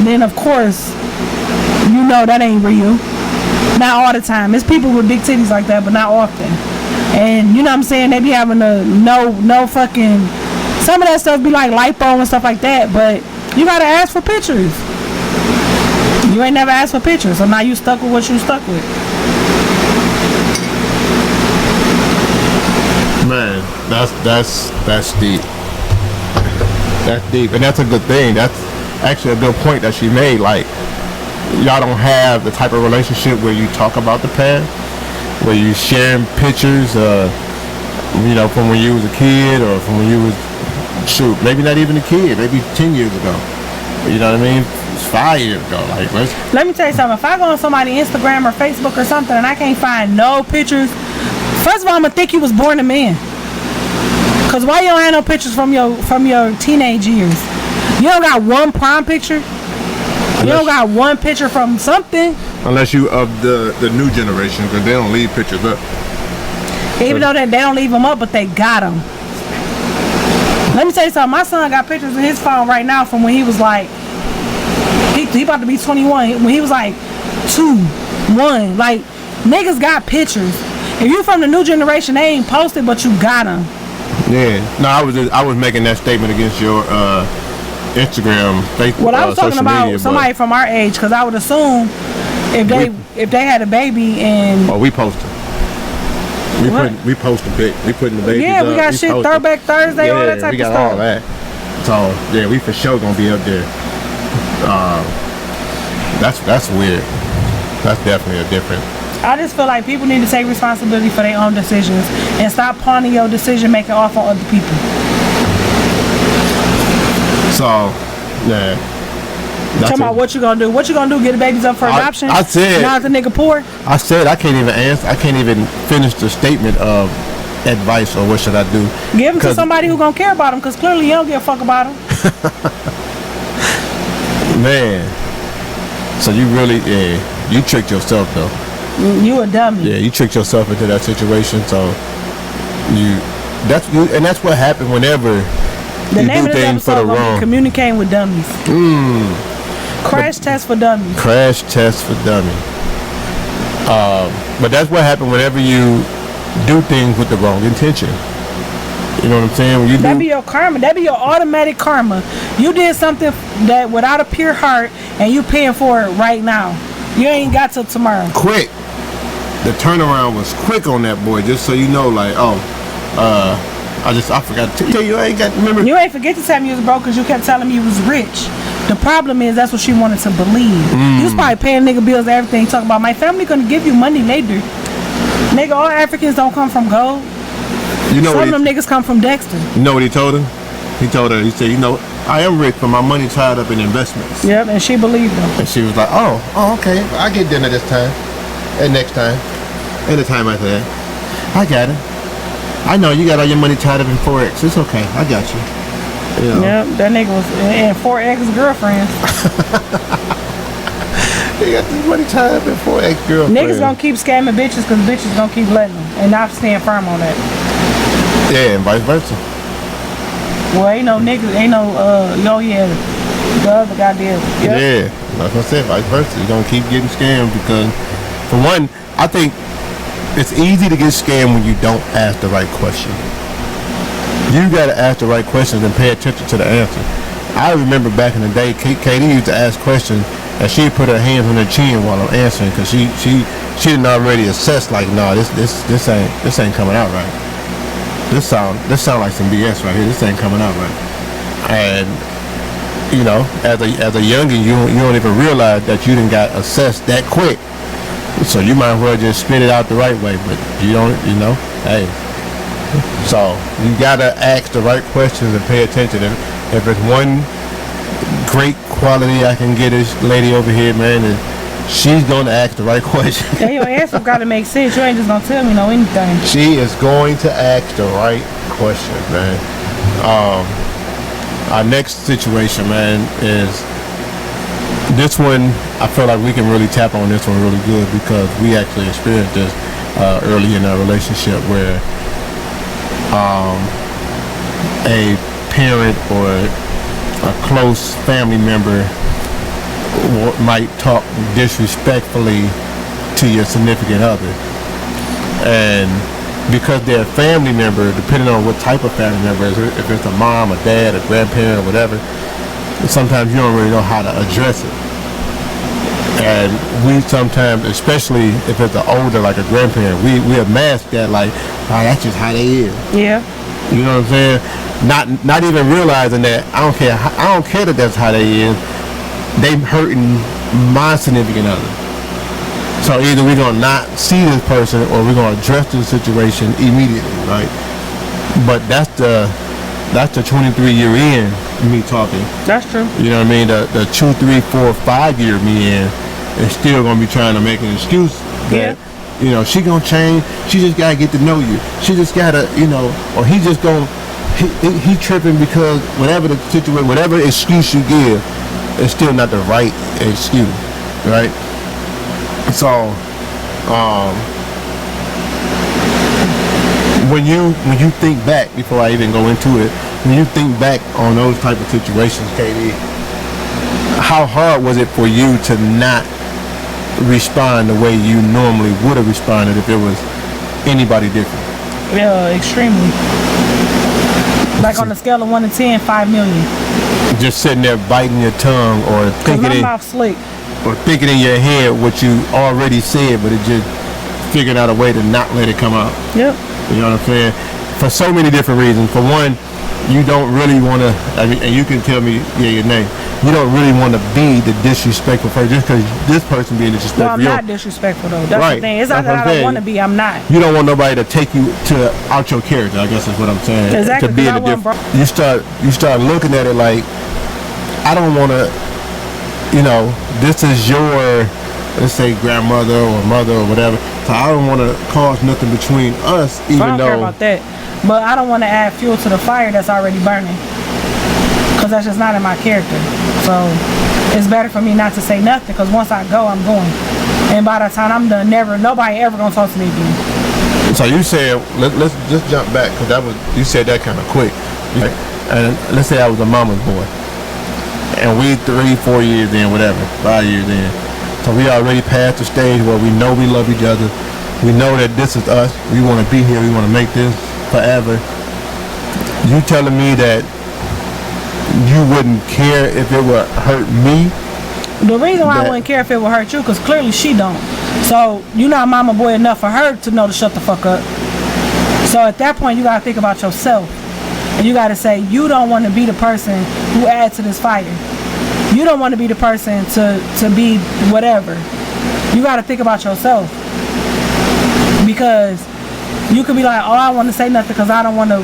then of course, you know that ain't real. Not all the time. It's people with big titties like that, but not often. And you know what I'm saying? They be having no fucking. Some of that stuff be like lipo and stuff like that, but you gotta ask for pictures. You ain't never asked for pictures, so now you stuck with what you stuck with. Man, that's deep. That's deep, and that's a good thing. That's actually a good point that she made. Like, y'all don't have the type of relationship where you talk about the past, where you sharing pictures, you know, from when you was a kid or from when you was, shoot, maybe not even a kid, maybe 10 years ago. You know what I mean? It's 5 years ago. Like, let me tell you something. If I go on somebody's Instagram or Facebook or something and I can't find no pictures, first of all, I'm gonna think you was born a man. Cause why you don't have no pictures from your teenage years? You don't got one prime picture. You don't got one picture from something. Unless you of the new generation, because they don't leave pictures up. Even though they don't leave them up, but they got them. Let me tell you something. My son got pictures in his phone right now from when he was like, he about to be 21. When he was like 2, 1. Like, niggas got pictures. If you from the new generation, they ain't posted, but you got them. Yeah. No, I was making that statement against your Instagram, Facebook. Well, I was talking about media, somebody from our age, because I would assume if they had a baby and we posted. We post a pic. We putting the babies yeah, up. we got shit Throwback Thursday, all that type of stuff. We got all that. So yeah, we for sure gonna be up there. That's weird. That's definitely a different. I just feel like people need to take responsibility for their own decisions and stop pawning your decision making off on other people. So, yeah. Talking about what you gonna do? What you gonna do? Get the babies up for adoption? I said. Now the nigga poor. I said I can't even answer. I can't even finish the statement of advice or what should I do. Give them to somebody who gonna care about them, because clearly you don't give a fuck about them. Man. So you really, you tricked yourself though. You a dummy. Yeah, you tricked yourself into that situation. So that's what happened whenever the you name do of this things for the episode gonna wrong. be Communicating with Dummies. Crash test for dummies. Crash test for dummies. But that's what happened whenever you do things with the wrong intention. You know what I'm saying? When That be your karma. That be your automatic karma. You did something that without a pure heart, and you paying for it right now. You ain't got till tomorrow. Quick. The turnaround was quick on that boy. Just so you know, like, I forgot to tell you. I ain't got. Remember? You ain't forget to tell me you was broke because you kept telling me you was rich. The problem is that's what she wanted to believe. You was probably paying nigga bills and everything. Talking about my family gonna give you money later. Nigga, all Africans don't come from gold. You know Some of them niggas come from Dexter. You know what he told her? He told her, he said, you know, I am rich, but my money tied up in investments. Yep, and she believed him. And she was like, oh, okay, I get dinner this time, and next time, and the time after that. I got it. I know you got all your money tied up in Forex. It's okay. I got you. You know. Yep, that nigga was in 4 ex-girlfriends. He got this money tied up in 4 ex-girlfriends. Niggas gonna keep scamming bitches because bitches gonna keep letting them. And not stand firm on that. Yeah, and vice versa. Well, ain't no niggas, ain't no, the other goddamn. Yep. Yeah, like I said, vice versa. You're gonna keep getting scammed because, for one, I think it's easy to get scammed when you don't ask the right question. You gotta ask the right questions and pay attention to the answer. I remember back in the day, Katie used to ask questions and she'd put her hands on her chin while I'm answering because she didn't already assess like, nah, this ain't coming out right. This sound like some BS right here. This ain't coming out right. And you know, as a youngin, you don't even realize that you done got assessed that quick. So you might as well just spit it out the right way, but you don't, you know, hey. So you gotta ask the right questions and pay attention. And if it's one great quality I can get this lady over here, man, is she's gonna ask the right question. Yeah, your answer gotta make sense. You ain't just gonna tell me no anything. She is going to ask the right question, man. Our next situation, man, is this one. I feel like we can really tap on this one really good because we actually experienced this early in our relationship where a parent or a close family member might talk disrespectfully to your significant other, and because they're a family member, depending on what type of family member, if it's a mom, a dad, a grandparent, or whatever, sometimes you don't really know how to address it. And we sometimes, especially if it's an older, like a grandparent, we have masked that like, oh, that's just how they is. Yeah. You know what I'm saying? Not even realizing that I don't care that that's how they is. They hurting my significant other. So either we're gonna not see this person or we're gonna address the situation immediately, right? But that's the 23-year in me talking. That's true. You know what I mean? The 2, 3, 4, 5 year me in is still gonna be trying to make an excuse that you know she gonna change. She just gotta get to know you. She just gotta, you know, or he just gonna he tripping because whatever the situation, whatever excuse you give, it's still not the right excuse, right? So, when you think back, before I even go into it, when you think back on those type of situations, KD, how hard was it for you to not respond the way you normally would have responded if it was anybody different? Yeah, extremely. Like on a scale of 1 to 10, 5 million. Just sitting there biting your tongue or thinking my mouth slick. Or thinking in your head what you already said, but it just figuring out a way to not let it come out. Yep. You know what I'm saying? For so many different reasons. For one, you don't really want to, I mean, and you can tell me your name. You don't really want to be the disrespectful person just because this person being disrespectful. No, I'm not disrespectful though. That's right. the thing. It's not that I don't want to be. I'm not. You don't want nobody to take you to out your character. I guess is what I'm saying. Exactly. To be in a different. You start looking at it like, I don't want to. You know, this is your, let's say, grandmother or mother or whatever. So I don't want to cause nothing between us, even I don't though. care about that. But I don't want to add fuel to the fire that's already burning. Because that's just not in my character. So it's better for me not to say nothing. Because once I go, I'm going. And by the time I'm done, nobody ever going to talk to me again. So you said, let's just jump back. Because you said that kind of quick. And let's say I was a mama's boy. And we 3, 4 years in, whatever, 5 years in. So we already passed the stage where we know we love each other. We know that this is us. We want to be here. We want to make this forever. You telling me that you wouldn't care if it would hurt me? The reason why I wouldn't care if it would hurt you, because clearly she don't. So you're not mama boy enough for her to know to shut the fuck up. So at that point, you got to think about yourself. And you got to say, you don't want to be the person who adds to this fire. You don't want to be the person to be whatever. You got to think about yourself. Because you could be like, oh, I want to say nothing because I don't want to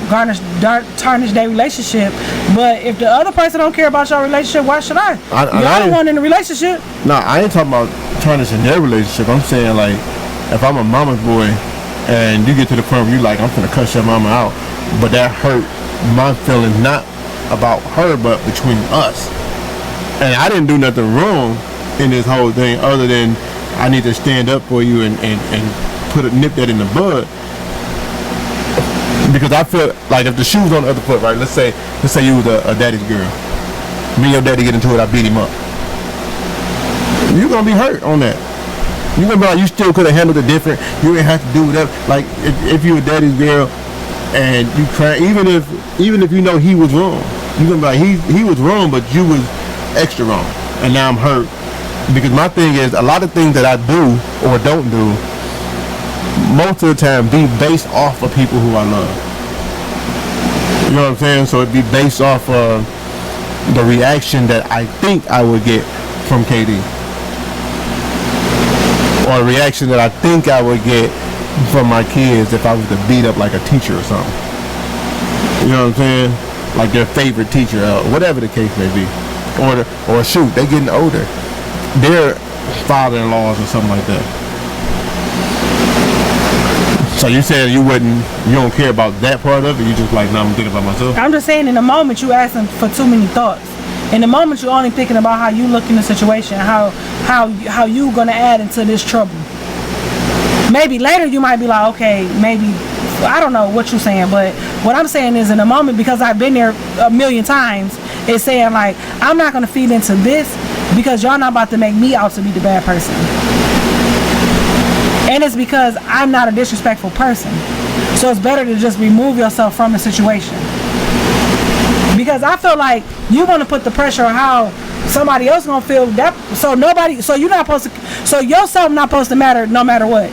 tarnish their relationship. But if the other person don't care about your relationship, why should I? You're the one in the relationship. No, I ain't talking about tarnishing their relationship. I'm saying, like, if I'm a mama's boy and you get to the point where you like, I'm finna cuss your mama out, but that hurt my feelings, not about her, but between us. And I didn't do nothing wrong in this whole thing other than I need to stand up for you and nip that in the bud. Because I feel like if the shoe's on the other foot, right? Let's say you was a daddy's girl. Me and your daddy get into it, I beat him up. You're gonna be hurt on that. You're gonna be like, you still could have handled it different. You didn't have to do whatever. Like if you were daddy's girl and you cry, even if you know he was wrong, you're gonna be like, he was wrong, but you was extra wrong, and now I'm hurt. Because my thing is, a lot of things that I do or don't do, most of the time be based off of people who I love. You know what I'm saying? So it'd be based off of the reaction that I think I would get from KD, or a reaction that I think I would get from my kids if I was to beat up like a teacher or something. You know what I'm saying? Like their favorite teacher, whatever the case may be. Or shoot, they getting older. Their father-in-laws or something like that. So you said you don't care about that part of it? You just like, nah, I'm thinking about myself? I'm just saying, in the moment you asking for too many thoughts. In the moment you're only thinking about how you look in the situation, how how you gonna add into this trouble. Maybe later you might be like, okay, maybe, I don't know what you're saying, but what I'm saying is in the moment, because I've been there a million times, it's saying like, I'm not gonna feed into this because y'all not about to make me out to be the bad person. And it's because I'm not a disrespectful person. So it's better to just remove yourself from the situation. Because I feel like you want to put the pressure on how somebody else gonna feel that, so you're not supposed to, so yourself not supposed to matter no matter what.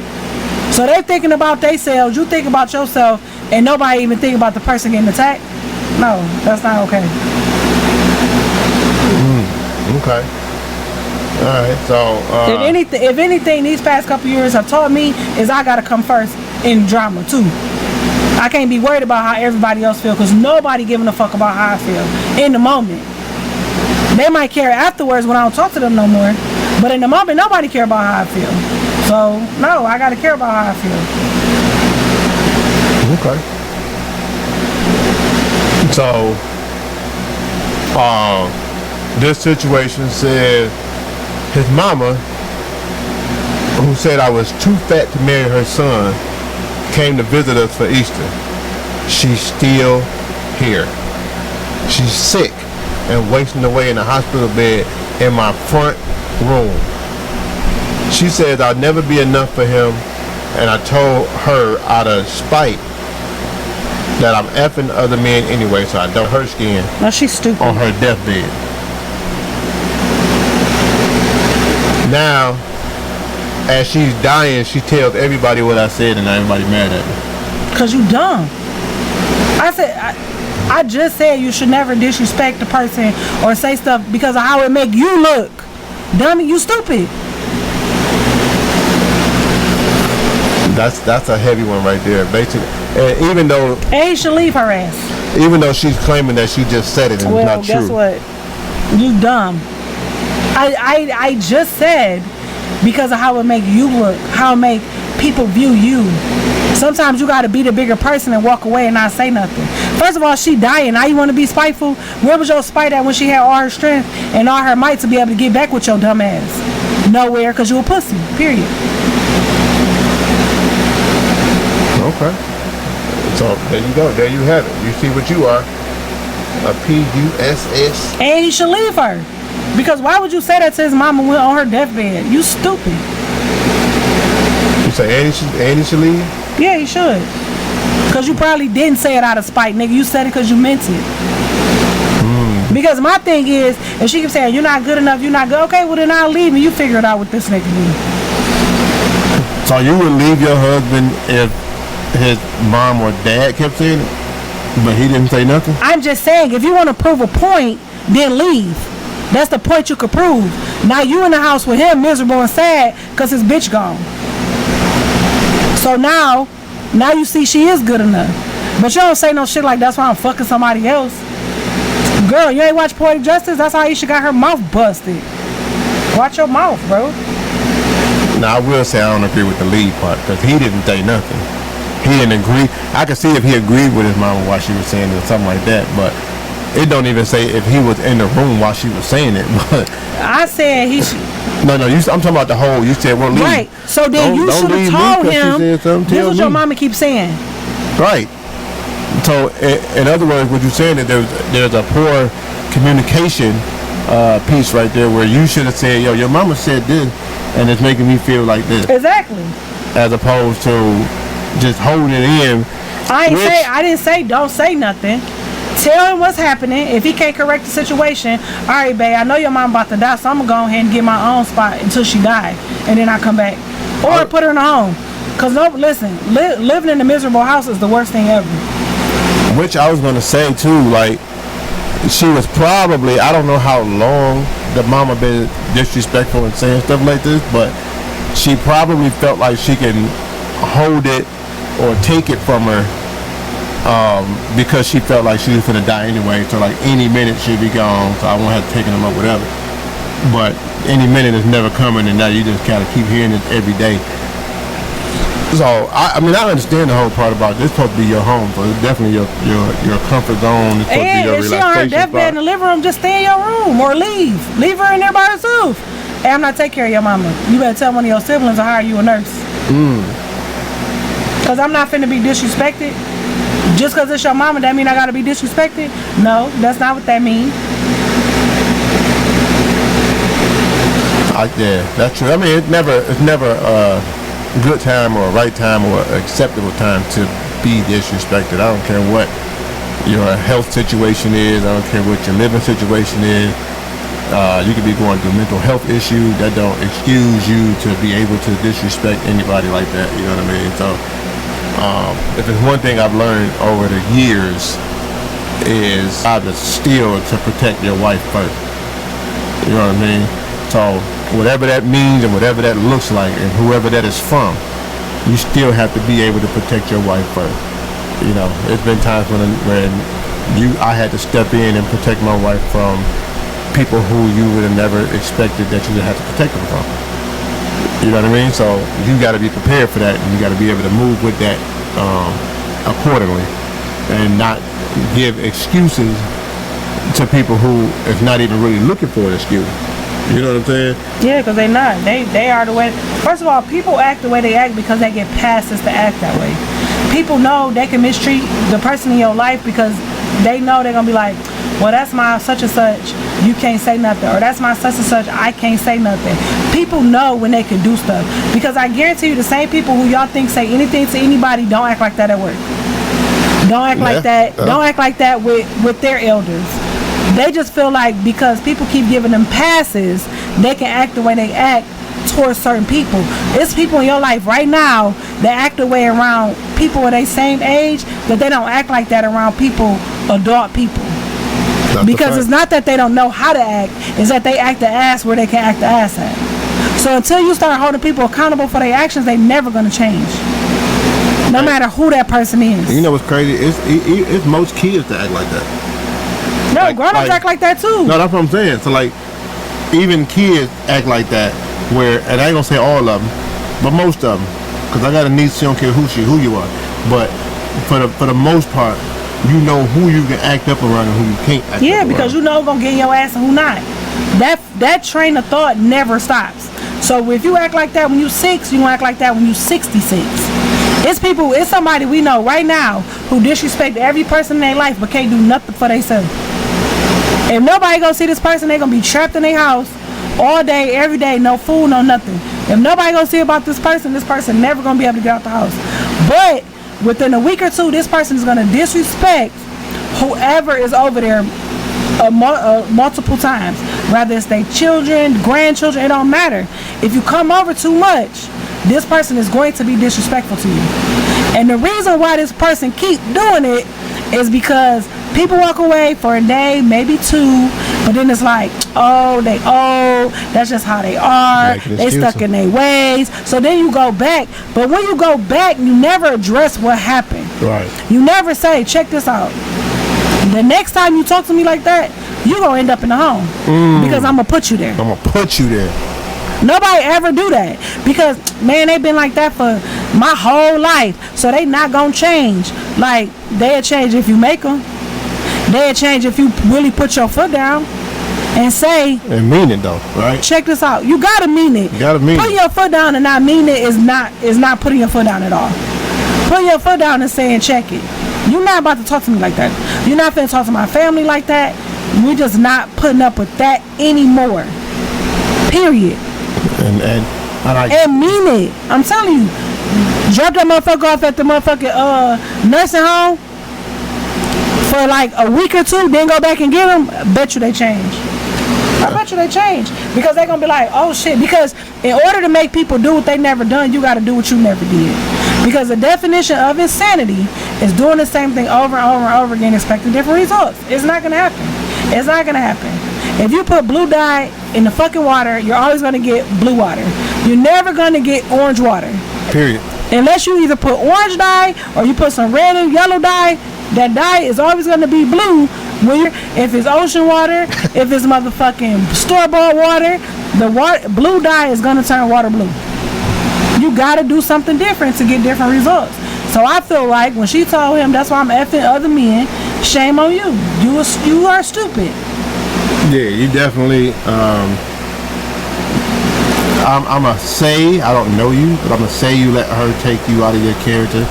So they thinking about themselves, you think about yourself, and nobody even think about the person getting attacked. No, that's not okay. Okay. All right. So if anything, these past couple years have taught me is I gotta come first in drama too. I can't be worried about how everybody else feel, because nobody giving a fuck about how I feel in the moment. They might care afterwards when I don't talk to them no more, but in the moment nobody care about how I feel. So no, I gotta care about how I feel. Okay. So this situation said his mama, who said I was too fat to marry her son, came to visit us for Easter. She's still here. She's sick and wasting away in a hospital bed in my front room. She says I'll never be enough for him, and I told her out of spite that I'm effing other men anyway, so I don't hurt skin. No, she's stupid. On her deathbed. Now, as she's dying, she tells everybody what I said, and everybody mad at me. Cause you dumb. I just said you should never disrespect the person or say stuff because of how it make you look. Dummy, you stupid. That's a heavy one right there, basically. And even though, and he should leave her ass. Even though she's claiming that she just said it and it's not true. Well, guess what? You dumb. I just said because of how it make you look, how it make people view you. Sometimes you gotta be the bigger person and walk away and not say nothing. First of all, she dying. Now you want to be spiteful? Where was your spite at when she had all her strength and all her might to be able to get back with your dumb ass? Nowhere, because you a pussy. Period. Okay. So there you go. There you have it. You see what you are. A PUSS. And he should leave her. Because why would you say that to his mama when on her deathbed? You stupid. You say Andy should leave? Yeah, he should. Because you probably didn't say it out of spite, nigga. You said it because you meant it. Because my thing is, if she keeps saying, you're not good enough, you're not good, okay, well then I'll leave and you figure it out with this nigga. So you would leave your husband if his mom or dad kept saying it, but he didn't say nothing? I'm just saying, if you want to prove a point, then leave. That's the point you could prove. Now you in the house with him, miserable and sad, because his bitch gone. So now you see she is good enough. But you don't say no shit like that's why I'm fucking somebody else. Girl, you ain't watch Poetic Justice? That's how Aisha got her mouth busted. Watch your mouth, bro. Now I will say I don't agree with the lead part, because he didn't say nothing. He didn't agree. I could see if he agreed with his mama while she was saying it or something like that, but it don't even say if he was in the room while she was saying it. But I said he should. No, I'm talking about the whole. You said won't leave. Right. So then you should have told him. This is what your mama keeps saying. Right. So in other words, what you're saying is there's a poor communication piece right there where you should have said, yo, your mama said this, and it's making me feel like this. Exactly. As opposed to just holding it in. I didn't say don't say nothing. Tell him what's happening. If he can't correct the situation, all right, babe, I know your mom about to die, so I'm gonna go ahead and get my own spot until she die, and then I come back, or put her in a home. Cause living in a miserable house is the worst thing ever. Which I was gonna say too, like she was probably, I don't know how long the mama been disrespectful and saying stuff like this, but she probably felt like she can hold it or take it from her. Because she felt like she was gonna die anyway, so like any minute she'd be gone, so I won't have to take them up, whatever. But any minute is never coming, and now you just kind of keep hearing it every day. So I mean, I understand the whole part about this. It's supposed to be your home, so it's definitely your comfort zone. It's supposed to be your if she on her deathbed in the living room, just stay in your room or leave her in there by herself. Hey, I'm not taking care of your mama. You better tell one of your siblings or hire you a nurse. Cause I'm not finna be disrespected. Just cause it's your mama, that mean I gotta be disrespected? No, that's not what that mean. Yeah, that's true. I mean, it's never a good time or a right time or an acceptable time to be disrespected. I don't care what your health situation is. I don't care what your living situation is. You could be going through mental health issues. That don't excuse you to be able to disrespect anybody like that. You know what I mean? So, if it's one thing I've learned over the years is how to steal to protect your wife first. You know what I mean? So whatever that means and whatever that looks like and whoever that is from, you still have to be able to protect your wife first. You know, it's been times when I had to step in and protect my wife from people who you would have never expected that you would have to protect them from. You know what I mean? So you got to be prepared for that, and you got to be able to move with that accordingly, and not give excuses to people who is not even really looking for an excuse. You know what I'm saying? Yeah, because they not. They are the way. First of all, people act the way they act because they get passed to act that way. People know they can mistreat the person in your life because they know they're going to be like, well, that's my such and such, you can't say nothing. Or that's my such and such, I can't say nothing. People know when they can do stuff. Because I guarantee you the same people who y'all think say anything to anybody don't act like that at work. Don't act like that. Don't act like that with their elders. They just feel like because people keep giving them passes, they can act the way they act towards certain people. It's people in your life right now that act the way around people of their same age that they don't act like that around people, adult people. Because it's not that they don't know how to act, it's that they act the ass where they can act the ass at. So until you start holding people accountable for their actions, they never gonna change. No matter who that person is. You know what's crazy? It's most kids that act like that. No, grown-ups act like that too. No, that's what I'm saying. So like, even kids act like that. Where, and I ain't gonna say all of them, but most of them, because I got a niece. She don't care who you are. But for the most part, you know who you can act up around and who you can't act up around. Because you know who's gonna get in your ass and who not. That train of thought never stops. So if you act like that when you 6, you gonna act like that when you 66. It's somebody we know right now who disrespect every person in their life but can't do nothing for themselves. If nobody gonna see this person, they gonna be trapped in their house all day, every day, no food, no nothing. If nobody gonna see about this person never gonna be able to get out the house. But within a week or two, this person is gonna disrespect whoever is over there multiple times. Whether it's their children, grandchildren, it don't matter. If you come over too much, this person is going to be disrespectful to you. And the reason why this person keep doing it is because people walk away for a day, maybe 2, but then it's like, that's just how they are. They stuck in their ways. So then you go back. But when you go back, you never address what happened. Right. You never say, check this out. The next time you talk to me like that, you're going to end up in the home. Because I'm going to put you there. I'm going to put you there. Nobody ever do that. Because, man, they've been like that for my whole life. So they not going to change. Like, they'll change if you make them. They'll change if you really put your foot down and say, and mean it though, right? Check this out. You gotta mean it. You gotta mean Putting your foot down and not mean it is not putting your foot down at all. Putting your foot down and saying check it. You're not about to talk to me like that. You're not finna talk to my family like that. We're just not putting up with that anymore. Period. And mean it. I'm telling you. Drop that motherfucker off at the motherfucking nursing home for like a week or 2, then go back and get them. I bet you they change. I bet you they change. Because they're going to be like, oh shit. Because in order to make people do what they never done, you got to do what you never did. Because the definition of insanity is doing the same thing over and over and over again, expecting different results. It's not going to happen. It's not going to happen. If you put blue dye in the fucking water, you're always going to get blue water. You're never going to get orange water. Period. Unless you either put orange dye or you put some red and yellow dye, that dye is always going to be blue. If it's ocean water, if it's motherfucking store-bought water, blue dye is going to turn water blue. You got to do something different to get different results. So I feel like when she told him, that's why I'm effing other men, shame on you. You are stupid. Yeah, you definitely I'm gonna say, I don't know you, but I'm gonna say you let her take you out of your character,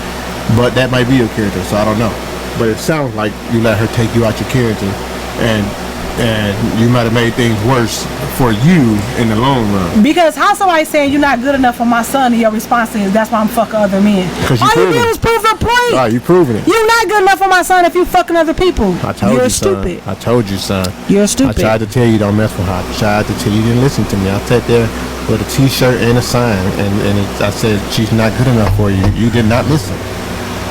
but that might be your character, so I don't know. But it sounds like you let her take you out your character, and you might have made things worse for you in the long run. Because how somebody saying you're not good enough for my son and your response is, that's why I'm fucking other men. All you did was prove a point. Right, you proving it. You're not good enough for my son if you fucking other people. I told You're you, stupid. son. I told you, son. You're stupid. I tried to tell you don't mess with her. I tried to tell you, you didn't listen to me. I sat there with a t-shirt and a sign, and I said she's not good enough for you. You did not listen.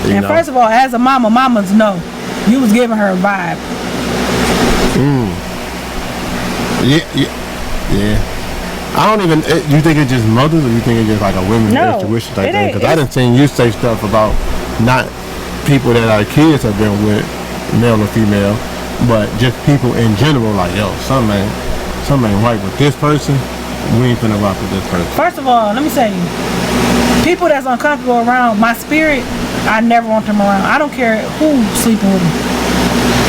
You and know? First of all, as a mama, mamas know. You was giving her a vibe. Yeah. I don't even. You think it's just mothers, or you think it's just like a women's intuition type thing? Because I didn't see you say stuff about not people that our kids have been with, male or female, but just people in general. Like, yo, something ain't right with this person. We ain't finna rock with this person. First of all, let me say, people that's uncomfortable around my spirit, I never want them around. I don't care who's sleeping with me.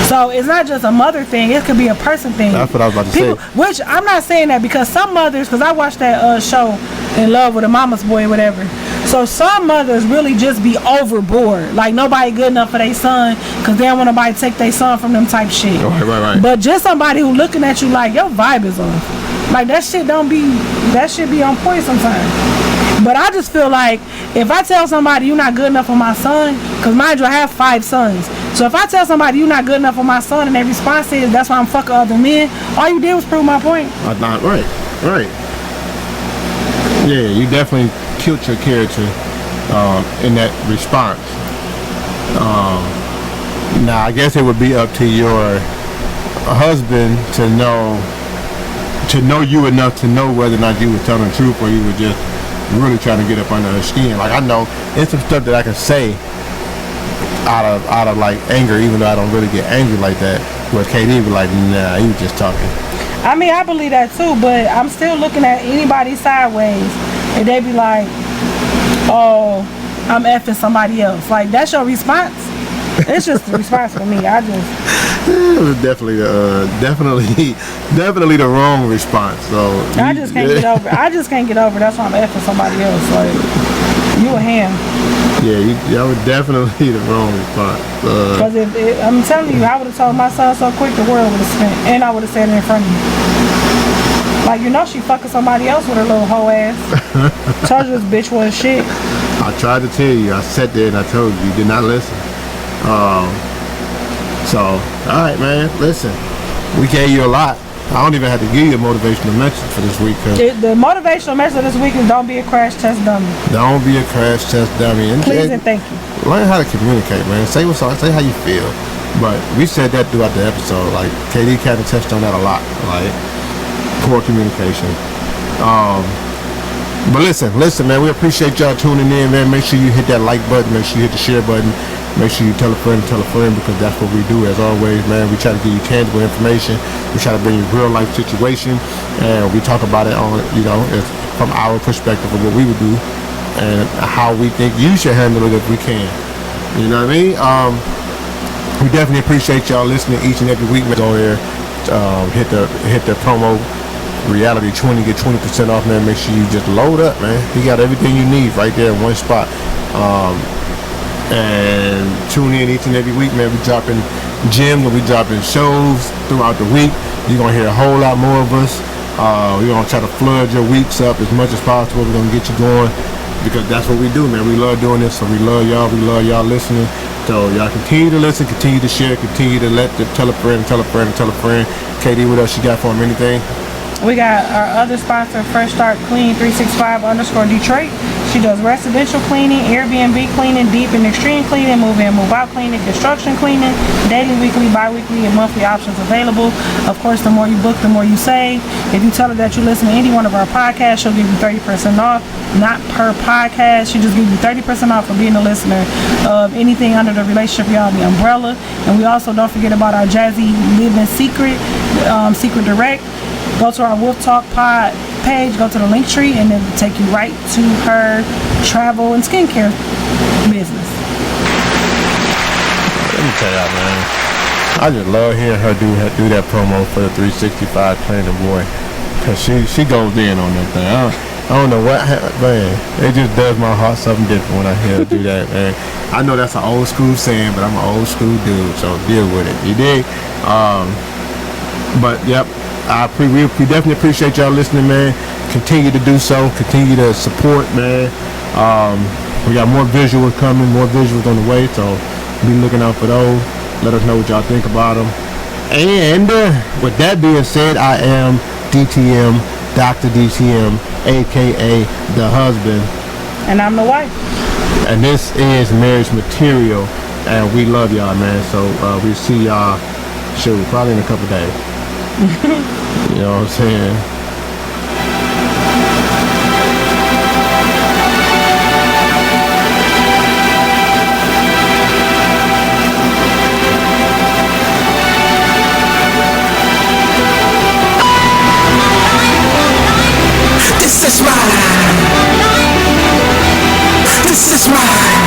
So it's not just a mother thing, it could be a person thing. That's what I was about to say. Which I'm not saying that because some mothers, because I watched that show In Love with a Mama's Boy or whatever. So some mothers really just be overboard. Like nobody good enough for their son because they don't want nobody to take their son from them type shit. Right. But just somebody who looking at you like your vibe is off. Like that shit be on point sometimes. But I just feel like if I tell somebody you're not good enough for my son, because mind you, I have 5 sons. So if I tell somebody you're not good enough for my son and their response is, that's why I'm fucking other men, all you did was prove my point. Right. Yeah, you definitely killed your character in that response. Now, I guess it would be up to your husband to know you enough to know whether or not you were telling the truth or you were just really trying to get up under her skin. Like I know it's some stuff that I can say out of like anger, even though I don't really get angry like that. But KD be like, nah, he was just talking. I mean, I believe that too, but I'm still looking at anybody sideways and they be like, oh, I'm effing somebody else. Like that's your response? It's just the response for me. It was definitely the wrong response. So I just can't get over. That's why I'm effing somebody else. Like you a ham. Yeah, that was definitely the wrong response. Because I'm telling you, I would have told my son so quick the world would have spent, and I would have said it in front of you. Like she fucking somebody else with her little hoe ass. Told you this bitch was shit. I tried to tell you. I sat there and I told you. You did not listen. So, all right, man. Listen, we gave you a lot. I don't even have to give you a motivational message for this week. The motivational message this week is don't be a crash test dummy. Don't be a crash test dummy. And please and thank you. Learn how to communicate, man. Say what's up. Say how you feel. But we said that throughout the episode. Like KD kind of touched on that a lot. Like poor communication. But listen, man. We appreciate y'all tuning in, man. Make sure you hit that like button. Make sure you hit the share button. Make sure you tell a friend because that's what we do as always, man. We try to give you tangible information. We try to bring you real life situation, and we talk about it on, it's from our perspective of what we would do and how we think you should handle it if we can. You know what I mean? We definitely appreciate y'all listening each and every week. Go here, hit the promo Reality 20, get 20% off, man. Make sure you just load up, man. You got everything you need right there in one spot. And tune in each and every week, man. We dropping gems, we dropping shows throughout the week. You're gonna hear a whole lot more of us. We're gonna try to flood your weeks up as much as possible. We're gonna get you going because that's what we do, man. We love doing this, so we love y'all. We love y'all listening. So y'all continue to listen, continue to share, continue to tell a friend, tell a friend, tell a friend. KD, what else you got for them? Anything? We got our other sponsor, Fresh Start Clean 365_Detroit. She does residential cleaning, Airbnb cleaning, deep and extreme cleaning, move in, move out cleaning, construction cleaning, daily, weekly, bi-weekly, and monthly options available. Of course, the more you book, the more you save. If you tell her that you listen to any one of our podcasts, she'll give you 30% off. Not per podcast. She just gives you 30% off for being a listener of anything under the Relationship Reality umbrella. And we also don't forget about our Jazzy Living Secret, Secret Direct. Go to our Wolf Talk Pod page, go to the link tree, and it'll take you right to her travel and skincare business. Let me tell y'all, man. I just love hearing her do that promo for the 365 Planning Boy, cause she goes in on that thing. I don't know what, man. It just does my heart something different when I hear her do that, man. I know that's an old school saying, but I'm an old school dude, so deal with it. You dig? But yep, we definitely appreciate y'all listening, man. Continue to do so. Continue to support, man. We got more visuals coming, more visuals on the way, so be looking out for those. Let us know what y'all think about them. And with that being said, I am DTM, Dr. DTM, aka the husband. And I'm the wife. And this is Marriage Material. And we love y'all, man. So we'll see y'all, probably in a couple days. You know what I'm saying? This is mine. This is mine.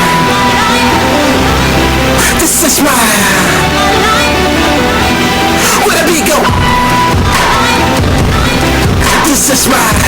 This is mine. Where the beat go? This is mine.